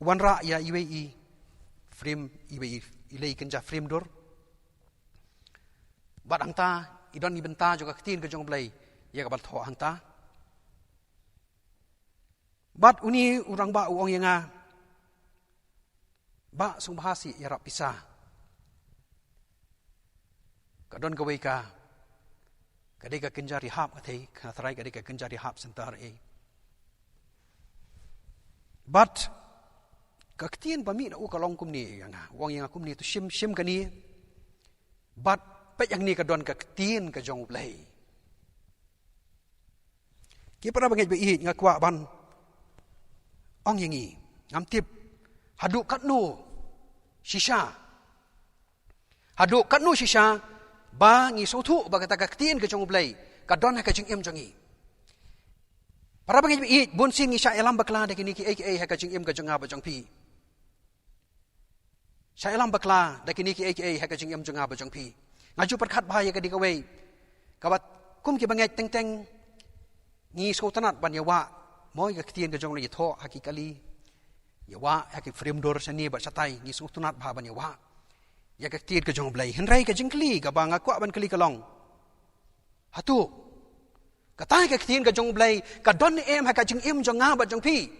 one ra ya iwe frame iwe ilei kenja frame dor bat angta idon ni benta juga ketin ke jong Blei ya ka bal tho angta bat uni urang ba uong yenga ba sung bahasi yarap pisah kadon gawe ka kadai ka kenjari hap kathei khathrai kadai ka kenjari hap sentar but kaktin bami na u kalong kumni yang wong yang kumni tu shim kani but pe yang ni kadon kaktin ka jong Blei ki para bangai be i ngakwa ban ong yangi ngamtip haduk katnu shisha ba ngi sotu ba kata kaktin ke jong Blei kadon ha ka jing jongi para bangai bi bun sin ngi sha elam bakla de kini ki ha ka jing ka jonga ba jong pi Saya alam bakla da kini ki aka haka jing em jonga ba jong pi ngaju perkhat bahaya ka dikawei kabat kum ki bangai teng ni sultanat ban yawa moi ka ktien ka jong le tho hakikali yawa haki frame door sani ba satai ni sultanat ba ban yawa ya ka ktien ka jong blai henrai ka jingkli ka banga kwa ban kali kalong hatu ka tai ka ktien ka jong blai ka don em haka jing em jonga ba jong pi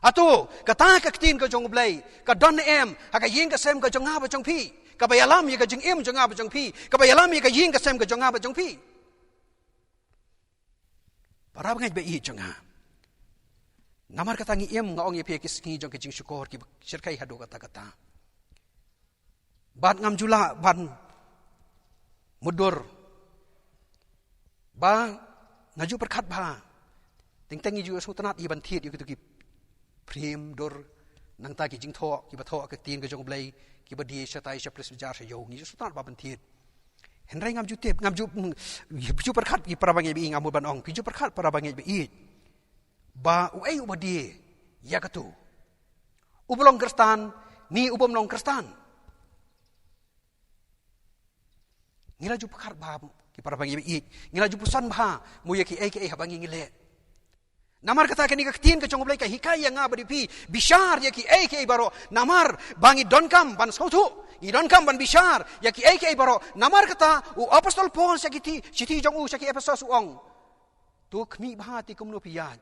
Atu kata ka ktien ka jong blai ka don em haka yeng ka sem ka jonga ba jong pi ka bayalam ye ka jing em jonga ba jong pi ka bayalam ye ka yeng ka sem ka jonga ba jong pi para bangai ba i jonga namar kata ngi em nga ong ye pe ki ski jong ki jing syukur ki sirkai hadu kata bat ngam jula ban mudur ba ngaju perkhat ba teng ju sultanat i ban thiet yu ki Prim dor nang ta ki jing tho ki ba tho ka tin ka jong blai ki ba di satai sa pres jar sa yo ni sultan ba ban thiet henrai ngam ju tep ngam ju perkhat ki para bangai bi ngam ban ong ki ju perkhat para bangai bi i ba u ai u ba di ya ka tu ublong kristan ni ubom long kristan ngila ju perkhat ba ki para bangai bi i ngila ju pusan ba mu ye ki ai ha bangi ngile Namar kata kini ketien ke jong blai ka hikaya nga beripi bishar ya ki ai baro namar bangi donkam ban sautu i donkam ban bishar ya ki ai baro namar kata u apostol Paul sakiti siti jong u saki apostol suong tu khmi bahati kumno piyaj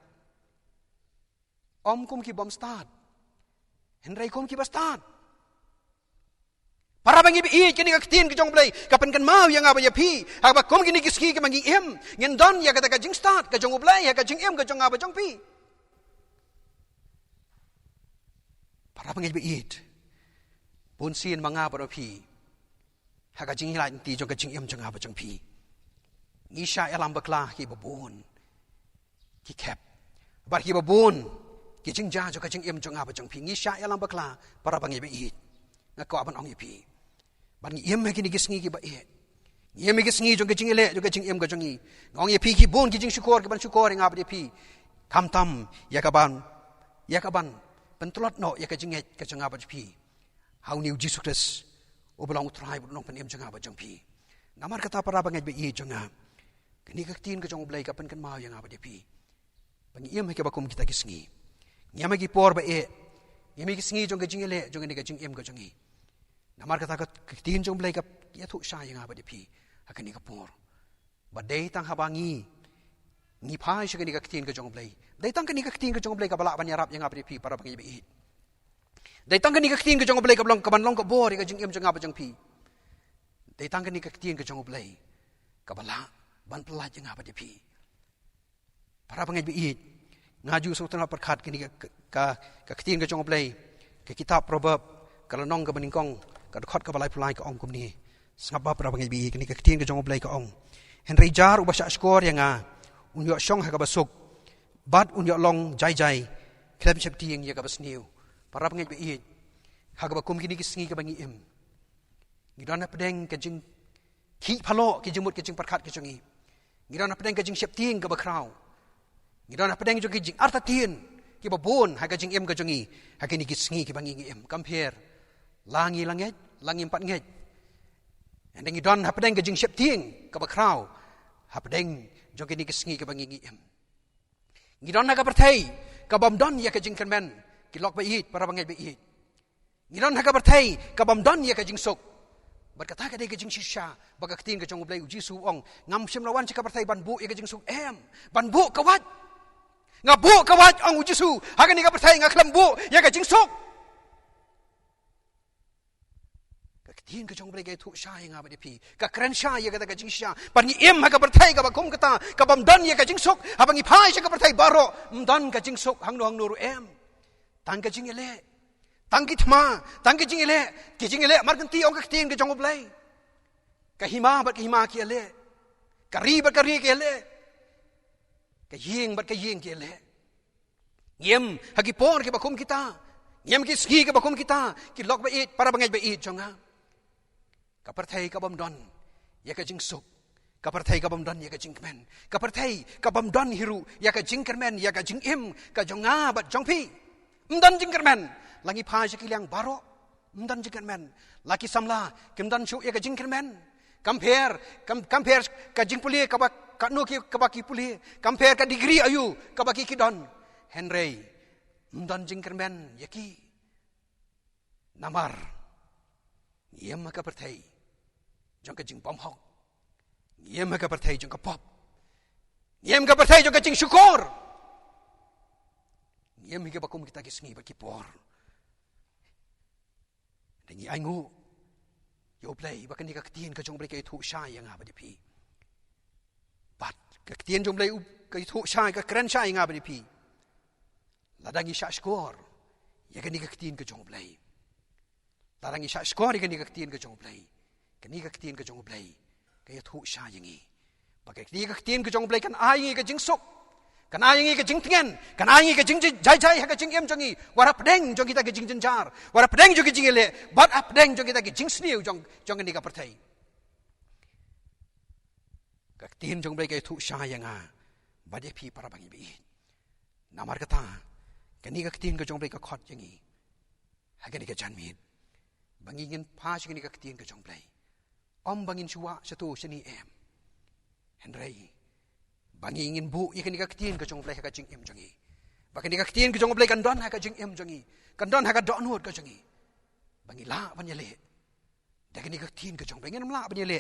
om kum ki bom start henrai kum ki bastart para bangi bi kini ketien ke jong blai kapan kan mau yang apa ya pi haba kum kini kiski ke bangi em ngen don ya kata ka jing start ka jong blai ya ka jing em ka jong apa jong pi para bangi bi pun sin manga para pi ha ka jing lai ti jong ka jing em jong apa jong pi ni sha alam bakla ki babun ki kep bar ki babun ki jing ja jong ka jing em jong apa jong pi ni sha alam bakla para bangi bi ngako aban ong pi ban yem kini gisngi ki ba yem gisngi jong jing ele jong jing em ga jongi ngong ye pi ki bon ki jing syukur ki ban syukur ngab de pi kam tam ya ka ban pentolot no ya ka jing ka jong ab pi how new Jesus Christ oblong try bu nong pen em jong ab jong pi namar kata para bangai be jonga kini ka tin ka jong blai ka pen kan mau yang ab de pi ban yem ke ba kum kita gisngi nyam ki por ba yem gisngi jong jing ele jong ni ka jing em ga jongi namar kata ka tin jong blai ka ya thu sha yang aba de pi hakani ka por ba dei tang habangi ni phai shikani ka tin ka jong blai dei tang kani ka tin ka jong blai ka bala ban yarap yang aba de pi para bangi bi dei tang kani ka tin ka jong blai ka blong ka ban long ka bor ka jing em jong aba jong pi dei tang kani ka tin ka jong blai ka bala ban pla yang aba de pi para bangi bi ngaju sultan perkhat kini ka tin ka jong blai ka kitab proverb kalau nong ka baningkong ka khot ka balai pulai ka ong kum ni sngewbha pra bangai bi kini ka ktien ka jong blai ka ong henry jar u basha skor yang unyo shong ha ka basuk bat unyo long jai klem chep tieng ya ka basniu para bangai bi ha ka bakum kini ki sngi ka bangi em ngidana pedeng ka jing ki phalo ki jimut ki jing perkhat ki jongi ngidana pedeng ka jing chep tieng ka bakrau ngidana pedeng jo ki jing arta tien ki babon ha ka jing em ka jongi ha kini ki sngi ki bangi em compare langi langi empat ngej and then don hapdeng ke jing shep tieng ka bakrau hapdeng jong kini kesngi ke bangi em ngidon na ka perthai ka bom don ya ka jing kermen ki lok ba it para bangai ba it ngidon na ka perthai ka bom don ya ka jing sok bat kata ka de ke jing shisha baga kting ke jong blai uji su ong ngam sim lawan ka perthai ban bu ya ka jing sok em ban bu ka wat ngabu ka wat ong uji su ha ka ni ka perthai ngaklam bu ya ka jing sok tin ka jong blai ge thu sha yang aba de pi ka kren sha ye ka da jing sha pan ni em ha ka perthai ka ba kum kata ka bam don ye ka jing sok ha bangi phai sha ka perthai baro don ka jing sok hang no ru em tang ka jing ele tang ki thma tang ki jing ele mar kan ti ong ka tin ka jong blai ka hima ba ki hima ki ele ka ri ba ka ri ki ele ka yeng ba ka yeng ki ele yem ha ki por ki ba kum kita yem ki ski ka ba kum kita ki lok ba it para bangai ba it jonga kaperthai ka bom don ya ka jing suk kaperthai ka bom don ya ka jing men kaperthai ka bom don hiru ya ka jing kermen ya ka jing im ka jonga bat jong pi mdan jing kermen langi pa jekilang baro mdan jekan men laki samla kimdan chu ya ka jingkan men compare ka jingpuli ka ba kanu ki ka ba ki puli compare ka degree ayu ka ba ki kidon Henry mdan jingkan men yaki namar yem ka perthai jong ka jing bom hok yem ka perthai jong ka pop yem ka perthai jong ka jing syukur yem ka bakum kita kisngi ba kipor dengi aingu yo Blei ba kan ni ka tien ka jong Blei ka thu shai yang ha ba pi bat ka tien jong Blei ka thu shai ka kren shai nga ba pi ladangi sha skor ya kan ni ka tien ka jong Blei ladangi sha skor ka ni ka tien ka jong Blei ka ni ka tien ka jong Blei ka thu shai yang i ba ka ni ka tien ka jong Blei kan ai ka jing sok kan ai ka jing tingen kan ai ka jing jai ha ka jing em jong i warap deng jong kita ka jing jenjar warap deng jong jing le bat ap deng jong kita ka jing sniu jong ni ka perthai ka tien jong Blei ka thu shai yang a ba de pi para bangi bi namar kata kan ni ka tien ka jong Blei ka khot yang i ha ka ni ka janmit bangi ngin pa shi ni ka tien ka jong Blei om bangin suwa satu seni em Henry bangi ingin bu ikan ka tien ka jong Blei ka jing em jongi bakan ka tien ka jong Blei kan don ha ka jing em jongi kan don ha ka don hot ka jongi bangi la ban yele dakan ka tien ka jong Blei ngam la ban yele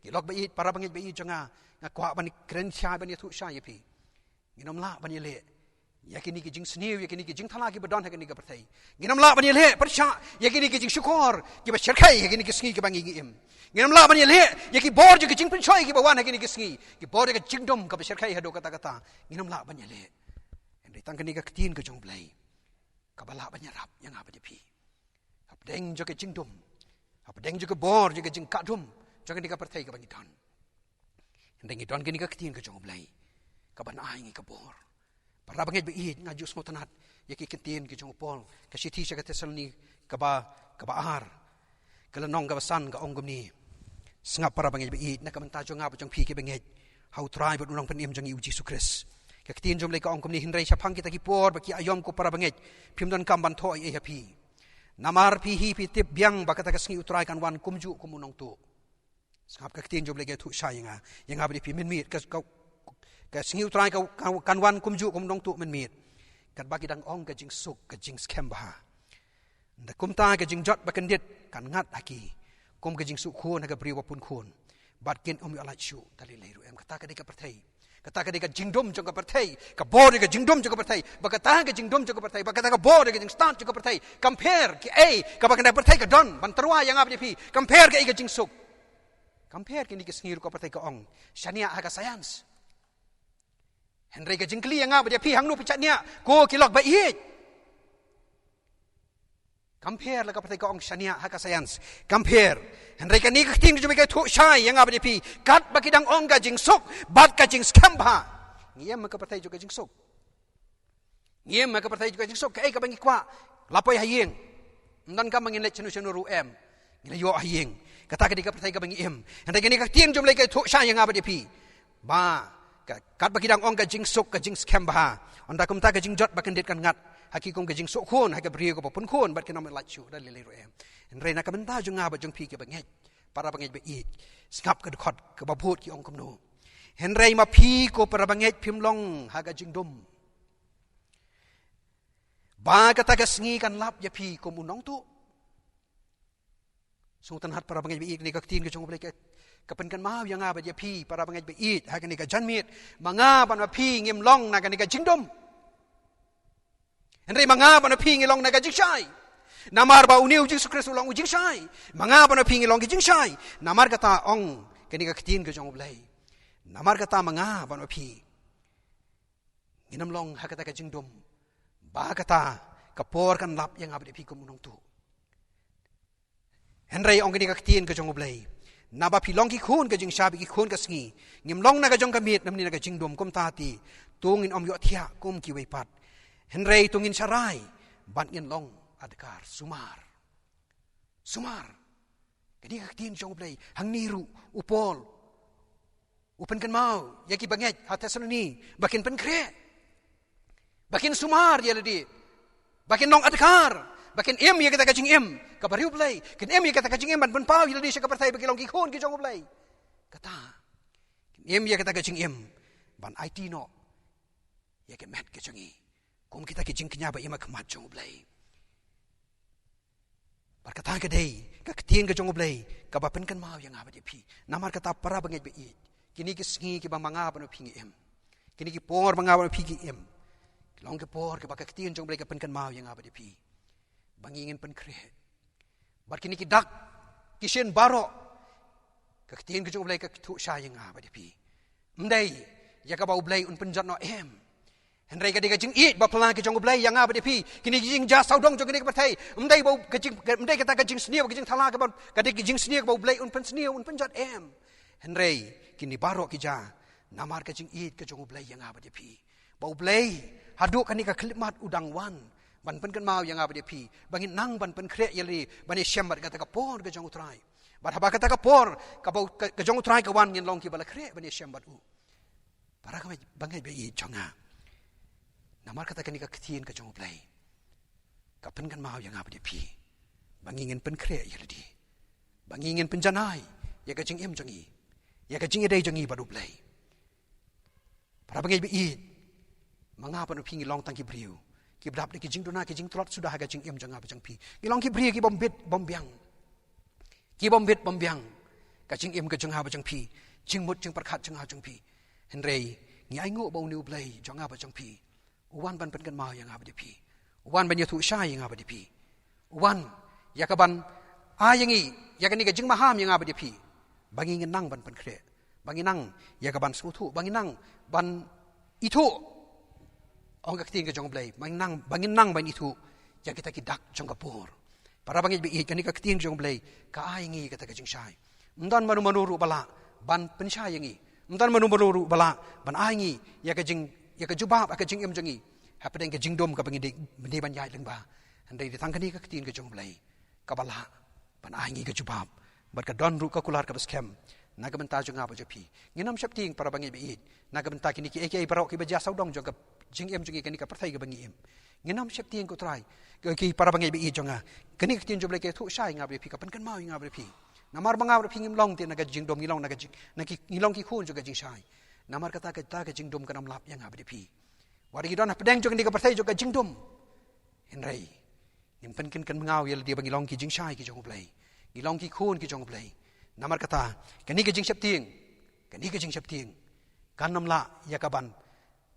ki lok ba i para bangi ba i jonga ngakwa ban kren sha ban thu sha yapi nginam la ban yele yakini ki jing sniu yakini ki jing thala ki badon ha ka ni ka perthai nginam la ban yele persha yakini ki jing syukur ki ba sherkai yakini ki sngi ki bangi em nginam la ban yele yaki bor je ki jing pun choi ki bawan ha ki ni ki sngi ki bor je ki jing dom ka ba sherkai ha do kata nginam la ban yele endai tang ka ni ka tien ka jong Blei ka bala ban yarap yang ha ba di pi ap deng je ki jing dom ap deng je ki bor je ki jing ka dom je ki ni ka perthai ka bangi don endai ngi don ki ni ka tien ka jong Blei ka ban ai ngi ka bor para bangi bi i ngaju smotanat yaki kitien ki jong Paul ka sithi sa ka Tesaloni ka ba ar kala nong ka san ka ong gumni sngap para bangi bi na ka manta jong ngap jong phi ki bangi how try but unong panim jong i Jesus Christ ka kitien jom le ka ong gumni hinrai sa phang kita ki por ba ki ayom ko para bangi phimdon kam ban tho ai Iaphi namar phi hi pi tip biang ba ka ta ka sngi utrai kan wan kumju kumunong tu sngap ka kitien jom le ka thu sha yang ba di phi min mit ka sngi utrai ka kan wan kumju kumunong tu min mit kat ba ki dang ong ka jing suk ka jing sngewbha nda kumta ka jing jot ba kan dit kan ngat haki kum ka jing su khon ha ka priwa pun khon bat ken om yo la chu tali leiru em kata ka de ka perthai kata ka de ka jing dom jong ka perthai ka bor ka jing dom jong ka perthai ba kata ka jing dom jong ka perthai ba kata ka bor ka jing start jong ka perthai compare ki ai ka ba kan perthai ka don ban terwa yang ap di pi compare ka ai ka jing suk compare ki ni ka sngiru ka perthai ka ong shania ha ka science Henry ka jingkli yang ap di pi hang nu pichat nia ko kilok ba i compare la ka perthai ka ong shania ha ka science compare Henry ka ni ka tin ju ka thu shai yang ap di pi kat ba ki dang ong ka jing suk bat ka jing sngewbha ngiem ka perthai ju ka jing suk ngiem ka perthai ju ka jing suk ka ai ka bangi kwa lapoi hayeng ndan ka mangin le chenu ru em ngila yo hayeng kata ka di ka perthai ka bangi em Henry ka ni ka tin ju le ka thu shai yang ap di pi ba kat baki dang ong ka jing suk ka jing sngewbha onda kum ta ka jing jot bakan dit kan ngat haki kum ka jing suk khon ha ka brio ko pun khon bat kenom la chu dal le ru em en reina ka benta ju nga ba jong phi ke bangai para bangai be i skap ka khot ka ba phut ki ong kum no hen rei ma phi ko para bangai phim long ha ka jing dum ba ka ta ka sngi kan lap ya phi ko mu nong tu sultan hat para bangai be i ni ka tin ka jong ble ka pen kan mau yang aba dia pi para bangai be it ha kan ni ka janmit manga ban ma pi ngim long na kan ni ka jingdom henry manga ban pi ngi long na ka jingshai namar ba uniu Jesus Christ long jingshai manga ban pi ngi long jingshai namar kata ong kan ni ka tin ka jong Blei namar kata manga ban pi nginam long ha kata ka jingdom ba kata ka por kan lap yang aba dia pi ko munong tu henry ong kan ni ka tin ka jong Blei naba pilong ki khun ka jing shabi ki khun ka sngi ngim long na ka jong ka mit namni na ka jing dom kum ta ti tungin om yo thia kum ki wei pat henrei tungin sarai ban ngin long adkar sumar kadi ka tin jong Blei hang niru upol upen kan mau yaki banget ha Tesaloni bakin pen kre bakin sumar ya ledi bakin long adkar bakin em ya kita kajing em kabariu Blei kin em ya kita kajing em ban pau yil di se kapartai bagi long ki khon ki jong Blei kata kin em ya kita kajing em ban IT no ya ke met ke jongi kum kita kajing knya ba em khamat jong Blei bar kata ke dei ka ktien ke jong Blei ka ba pen kan mau yang abadi pi namar kata para bangai be kini ki sngi ki ba manga ba no pingi em kini ki por manga ba no pingi em long ke por ke baka ktien jong Blei ka pen kan mau yang abadi pi bangingin pen kre bar kini ki dak kisien baro ka ktien ke jong Blei ka thu sha yang abadi pi mdai ya ka ba Blei un pen jat no em henrei ka diga jing it ba pala ke jong Blei yang abadi pi kini jing ja saudong jong kini ka patai mdai ba ka jing mdai ka ta ka jing snia ka jing thala ka ba ka dik jing snia ba Blei un pen snia un pen jat em henrei kini baro ki ja namar ka jing it ke jong Blei yang abadi pi ba Blei haduk kani ka klimat udang wan ban pen kan mau yang abadi pi bangin nang ban pen kre yeli bani syambat kata ka por ke jong utrai bar haba kata ka por ka ba ke jong utrai ka wan ngin long ki bala kre bani syambat u para ka bangai be i jonga namar kata kani ka ktien ke jong Blei ka pen kan mau yang abadi pi bangingin pen kre yeli bangingin pen janai ya ka jing em jongi ya ka jing dei jongi ba Blei para bangai be i mangapa no pingi long tangki briu ki bdap ki jing dona ki jing trot sudah aga jing em janga bajang pi ki long ki briu ki bombiang ki bombiang ka jing em ka janga bajang pi jing mut jing perkhat janga bajang pi henrei ngi ai ngo bo new Blei janga bajang pi uwan ban pen kan mau yang abadi pi uwan ban yathu sha yang abadi pi uwan yakaban ayangi yakani ka jing maham yang abadi pi bangi ngenang ban pen kre bangi nang yakaban suthu bangi nang ban itu ong ka ktien ke jong Blei bangin nang ban itu ya kita ki dak jong kapur para bangit bi kani ka ktien jong Blei ka ai ngi kata ka jing shai mdan manu ru bala ban pen shai ngi mdan manu ru bala ban ai ngi ya ka jubab ka jing em jongi hapedeng ka jing dom ka bangi de ban yai leng ba andai di tang kani ka ktien ke jong Blei ka bala ban ai ngi ka jubab bat ka don ru ka kular ka baskem naga benta jong apa japi nginam syapting para bangi bi naga benta kini ki eke barok ki baja saudong jong ka jing em jongi kani ka perthai ka bangi em nginam syapting ko trai ki para bangi bi jonga kani ka tin jom Blei ke thu shai nga bi ka pen kan mau nga bi namar banga bi ngim long ti naga jing dom ngilong naga jing naki ngilong ki khun jong ka jing shai namar kata ka ta ka jing dom kanam lap yang abi pi wari ki don pedeng jong ni ka perthai jong ka jing dom henrei nim pen kan ngau yel dia bangi long ki jing shai ki jong Blei ngilong ki khun ki jong Blei namar kata kani ke jing syapting kan namla ya kaban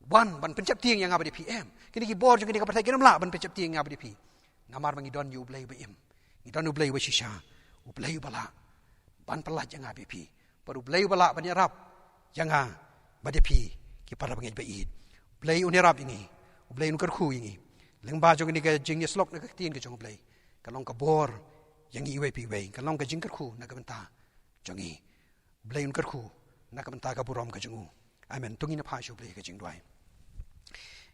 wan ban pencap ting yang abadi PM kini ki bor kini ka partai namla ban pencap ting yang abadi P namar mangi don yu Blei bim ni don Blei wa shisha Blei bala ban pelat yang abadi P baru Blei bala ban yarap yang abadi P ki para bangi bait Blei unirap ini Blei un Kyrkhu ini leng ba jong ni ka jing ni slok na ka tin ka jong Blei kalong ka bor yang Iaphi wei kalong ka jing Kyrkhu na ka benta jongi Blei un Kyrkhu na ka benta ka burom ka jongu amen tungi na phashu Blei ka jing dwai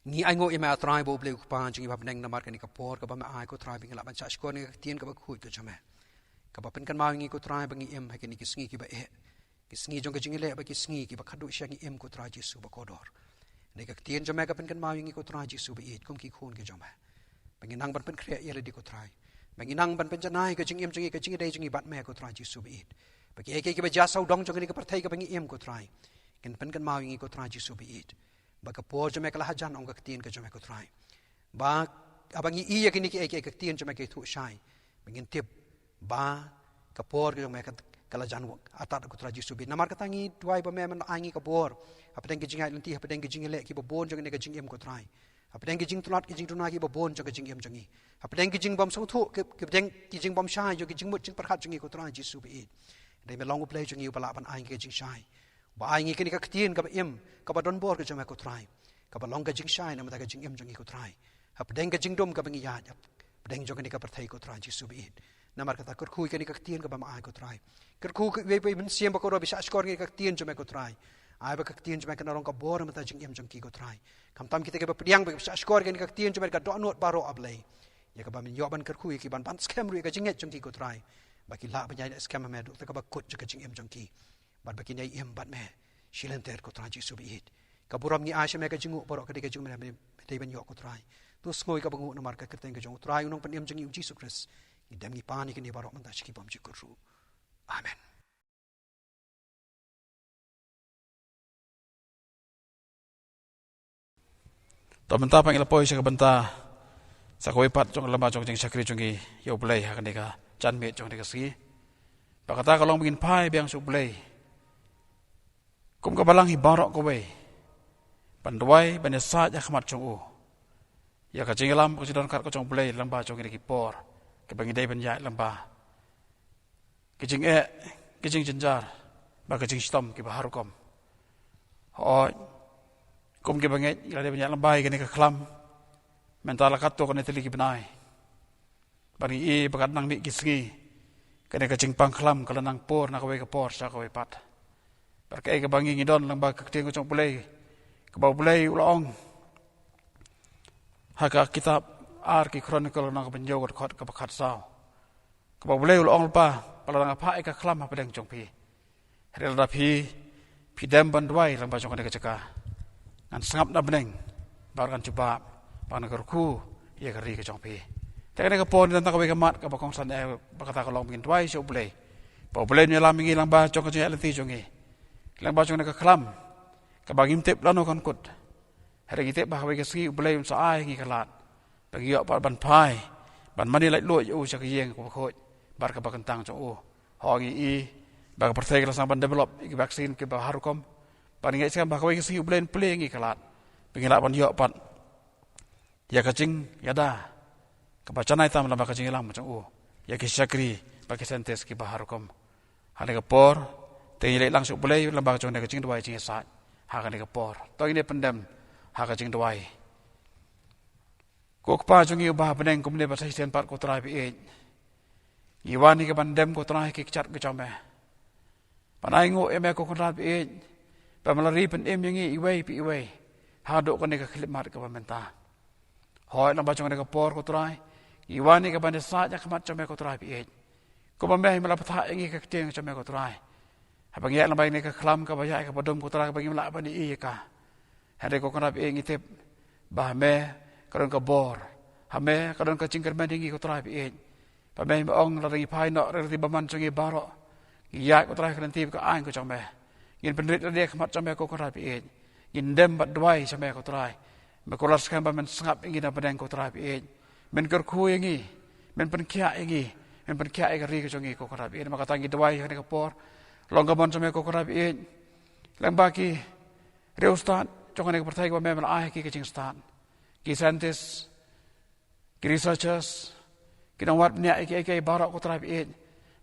ni ai ngo ema trai bo Blei ku pa jingi bab neng namar ka ni ka por ka ba ma ai ko trai bing la ban cha skor ni ka tien ka ba khu ka jame ka ba pen kan ma ngi ko trai bangi em ha ki ni ki sngi ki ba e ki sngi jong ka jingi le ba ki sngi ki ba khadu sha ngi em ko trai Jesu ba ko dor ni ka tien jame ka pen kan ma ngi ko trai Jesu ba e kum ki khun ki jame bangi nang ban pen kre ye le di ko trai bangi nang ban pen janai ka jingi em jingi ka jingi dei jingi bat me ko trai Jesu ba e ba ki e ki ba ja sau dong jong ni ka parthai ka bangi em ko trai ken pen kan ma ngi ko trai Jesu ba e ba ka por jame ka hajan ong ka tien ka jame ko trai ba abangi iya kini ki ek tien jame ke thu shai bangin tip ba ka por jame ka kala jan atat ko trai Jesu bi namar ka tangi tuai ba me man angi ka por apeng ki jingai lenti apeng ki jingile ki ba bon jong ne ka jing em ko trai apeng ki jing tulat ki jing tuna ki ba bon jong ka jing em jongi apeng ki jing bom sang thu ki apeng ki jing bom shai jo ki jing mut jing parkhat jongi ko trai Jesu bi dei me long play jongi ba la ban angi ka jing shai ba ai ngi kini ka ktien ka em ka ba don bor ka jame ko trai ka ba long ka jing shai na mata ka jing em jongi ko trai hap deng ka jing dom ka bangi ya deng jong ni ka parthai ko trai Jesu bi namar ka ta Kyrkhu kini ka ktien ka ba ma ai ko trai Kyrkhu we pe min siem ba ko ro bisa skor ngi ka ktien jame ko trai ai ba ka ktien jame ka na long ka bor mata jing em jongi ko trai kam tam kita ka ba pdiang ba bisa skor kini ka ktien jame ka do not baro ablei ya ka ba min yo ban Kyrkhu ki ban scam ru ka jing et jongi ko trai ba ki la ba nya scam me do ta ka ba kut ka jing em jongi bat ba kinai em bat me shilenter ko trai Jesu bi kaburam ngi asya me ka jingu borok ka de ka jung me dei ban yok ko trai tu skoi ka bangu namar ka kerteng ka jong trai unong panem jong Jesus Christ ni dem ni pani ka ni borok man ta shiki bom Kyrkhu amen. Benta pang ilapoi sa benta sa kuipat jong lama jong sakri jong yo Blei ha kanika chanmet jong nika si pakata ka long bingin pai biang su Blei kum ka balang hi barok ko we panduai banesa ja khamat jong u ya ka jinglam ko sidon kar ko jong Blei lamba jong nika por ke bangi dei ban ya lamba ke jing jinjar ba ke jing stom ke bahar kom ho kum ke banget ila de banyak lambai ke ni ke klam mental kato ke ni teli ki benai bani e bakat nang mi kisngi ke ni ke jingpang klam ke nang por nak we ke por sa ke pat berke ke bangi ngidon lamba ke ting ko jong Blei ke bau Blei ulong haka kitab arki chronicle nang benjo ke khot ke bakat sao ke bau Blei ulong pa palang apa ke klam apa deng jong pi rel da pi dem bandwai lamba jong ke ceka ngan sangap na beneng barkan coba pan Kyrkhu ye kari ke jong pi tekne ke pon dan tak we ke mat ke bakong san bakata ka long bin twai so Blei pa Blei ni lam ngi lang ba jong ke leti jong ngi lang ba jong ke klam ke bagim tep lano kon kut hari kita bah we ke si Blei sa ai ngi kalat bagi yo ban pai ban mani lai lo yo sa ke yeng ko khoi bar ke bakan tang jong o ho ngi i ba pertai ke sang ban develop ke vaksin ke ba harukom paling sekam bah we ke si Blei play ngi kalat pengilak ban yo pat ya kacing ya dah kebacan itam lama kacing hilang macam ya kisakri bagi sentes ki bahar kom hane ke por tengilek langsung Blei lama kacing kacing dua cing sat ha hane ke por to ini pendam ha kacing dua ko pa jung yu bah beneng kum ne ba sai sen pat ko trai bi iwani ke bandem ko trai ki chat ke chome panai ngo eme ko trai bi pamalari pen ngi iwei pi iwei ha do ko ne ke klip mat ke pementa hoi lamba jong ne ke por ko trai iwani ke bande sa ja khamat chome ko trai bi ko bambe mala patha ngi ke ting chome ko trai ha bangi lamba ne ke khlam ka baya ke bodom ko trai bangi mala bani i ka hade ko kana bi ngi tep bah me karon ka bor ha me karon ka cingker mandingi ko trai bi pambe ong la ri pai no ri baman chongi baro ya ko trai kan tip ka ang ko chome ngin penrit dia khamat chome ko trai bi ngin dem bat dwai chome ko trai Makulas kan ba men sangap ingin apa deng ko trai bi men Kyrkhu ingi men penkia ingi men penkia ri ke jongi ko trai bi maka tangi dwai ne ko por longgamon chome ko trai bi lang baki reustan jong ne pertai ko men ai ki ke jing stan ki scientists ki researchers ki dong wat ne ai barak ko trai bi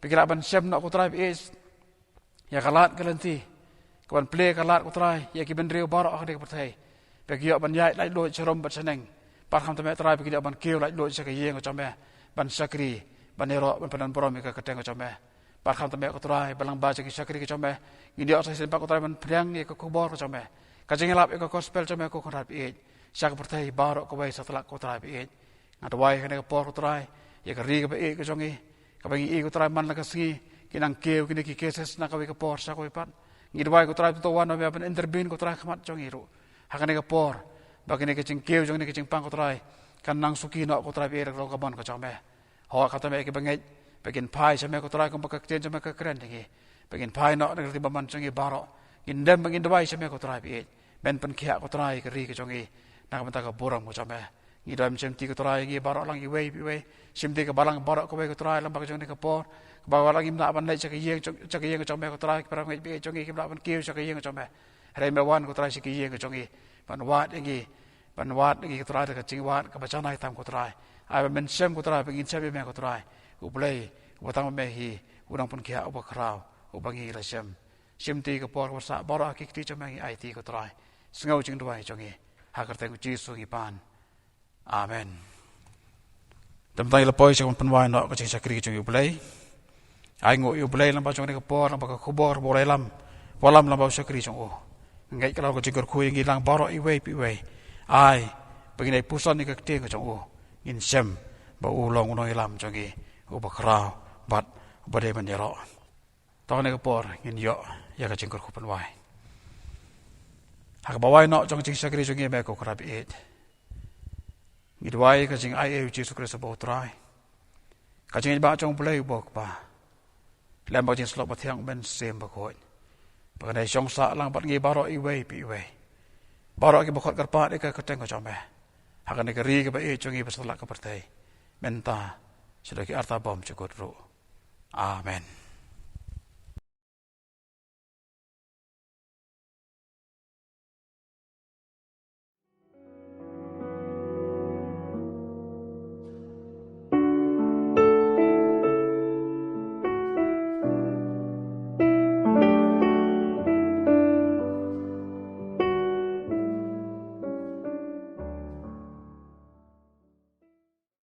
pikira ban sem no ko trai bi ya kalat kalenti kon play kalat ko trai ya ki ben reu barak ke pertai bagi ban yai lai lo cherom bat seneng par kham tame trai bagi ban keu lai lo se ke yeng ko chome ban sakri ban ero ban panan borom ke keteng ko chome par kham tame ko trai balang ba ki sakri ke chome ngi dio sa sen pa ko trai ban pdiang ke ko bor ko chome ka jeng lap ke gospel chome ko khrat bi sak pertai baro ko wai satla ko trai bi ngadwai ke ne ko por ko trai ye ke ri ke bi ko jongi ka bagi ko trai man la ka si kinang keu kini ki cases na ka wi ko por sa ko pat ngi dwai ko trai to wan ban intervene ko trai khamat jongi ru hakane ke por bagine ke cingkeu jong ne ke cingpang ko trai kan nang suki no ko trai be ro ka bon ko chome ho ka tame ke bangai begin pai chame ko trai ko ka ken chame ka kren ngi begin pai no ne ti baman chongi baro indem begin dwai chame ko trai be ben pen khia ko trai ke ri ke chongi na ka ta ka boram ko chame ngi dam chem ti ko trai ngi baro lang i wei bi wei sim ti ka balang baro ko wei ko trai lam ba ka chong ne ka por ba wa lang im na ban lai cha ke yeng ko chome ko trai pra ngi be chongi kim la ban keu cha ke yeng ko chome Hari mewan ko trai siki yeng ko chongi ban wat ngi ko trai ka ching wat ka bacana itam ko trai ai men sem ko trai pengin sem me ko trai u Blei u tang me hi udang pun kia u bakrau u bangi la sem ti ko por sa bora ki ti chome ai ti ko trai sngau ching dwai chongi ha kar te ku Jesu ngi pan amen tam tai la poi chong pan wai no ko ching sakri chong u Blei ai ngo u Blei lam ba chong ne ko por lam ba ko bor bolai lam lam ba sakri chong o ngai kalau ko Kyrkhu ngi lang baro i wei pi wei ai begini pusan ni ka ting ko chong in sem ba u long no ilam chongi u ba krao bat ba de ban yaro to ne ko por in yo ya ka Kyrkhu pan wai hak bawai no jong jing sakri jong me ko krab it midwai ka jing ai e Jesus Christ bo trai ka jing ba jong Blei bok ba lam ba jing slop ba thiang ben sem ba ko ba nei jong sa lang bat ngi baro i wei pi wei baro ki bokot karpa de ka teng ko jome hak ne ka ri ka ba e jong i ba salak ka pertai menta sudah ki arta bom cukup ru amen.